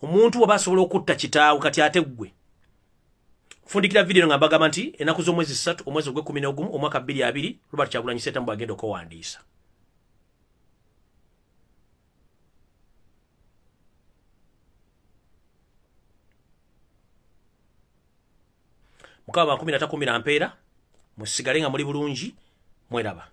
Omuntu bw'aba asobola okutta kitaawe kati ate ggwe. Fundikira video nga mbagamba nti enaku z'omwezi 3 omwezi ogw'e11 omwaka 2020 Robert Kyagulanyi Ssentamu agenda okuwandiisa. Mukaba 13 mpeera musigale nga muli bulungi mweraba.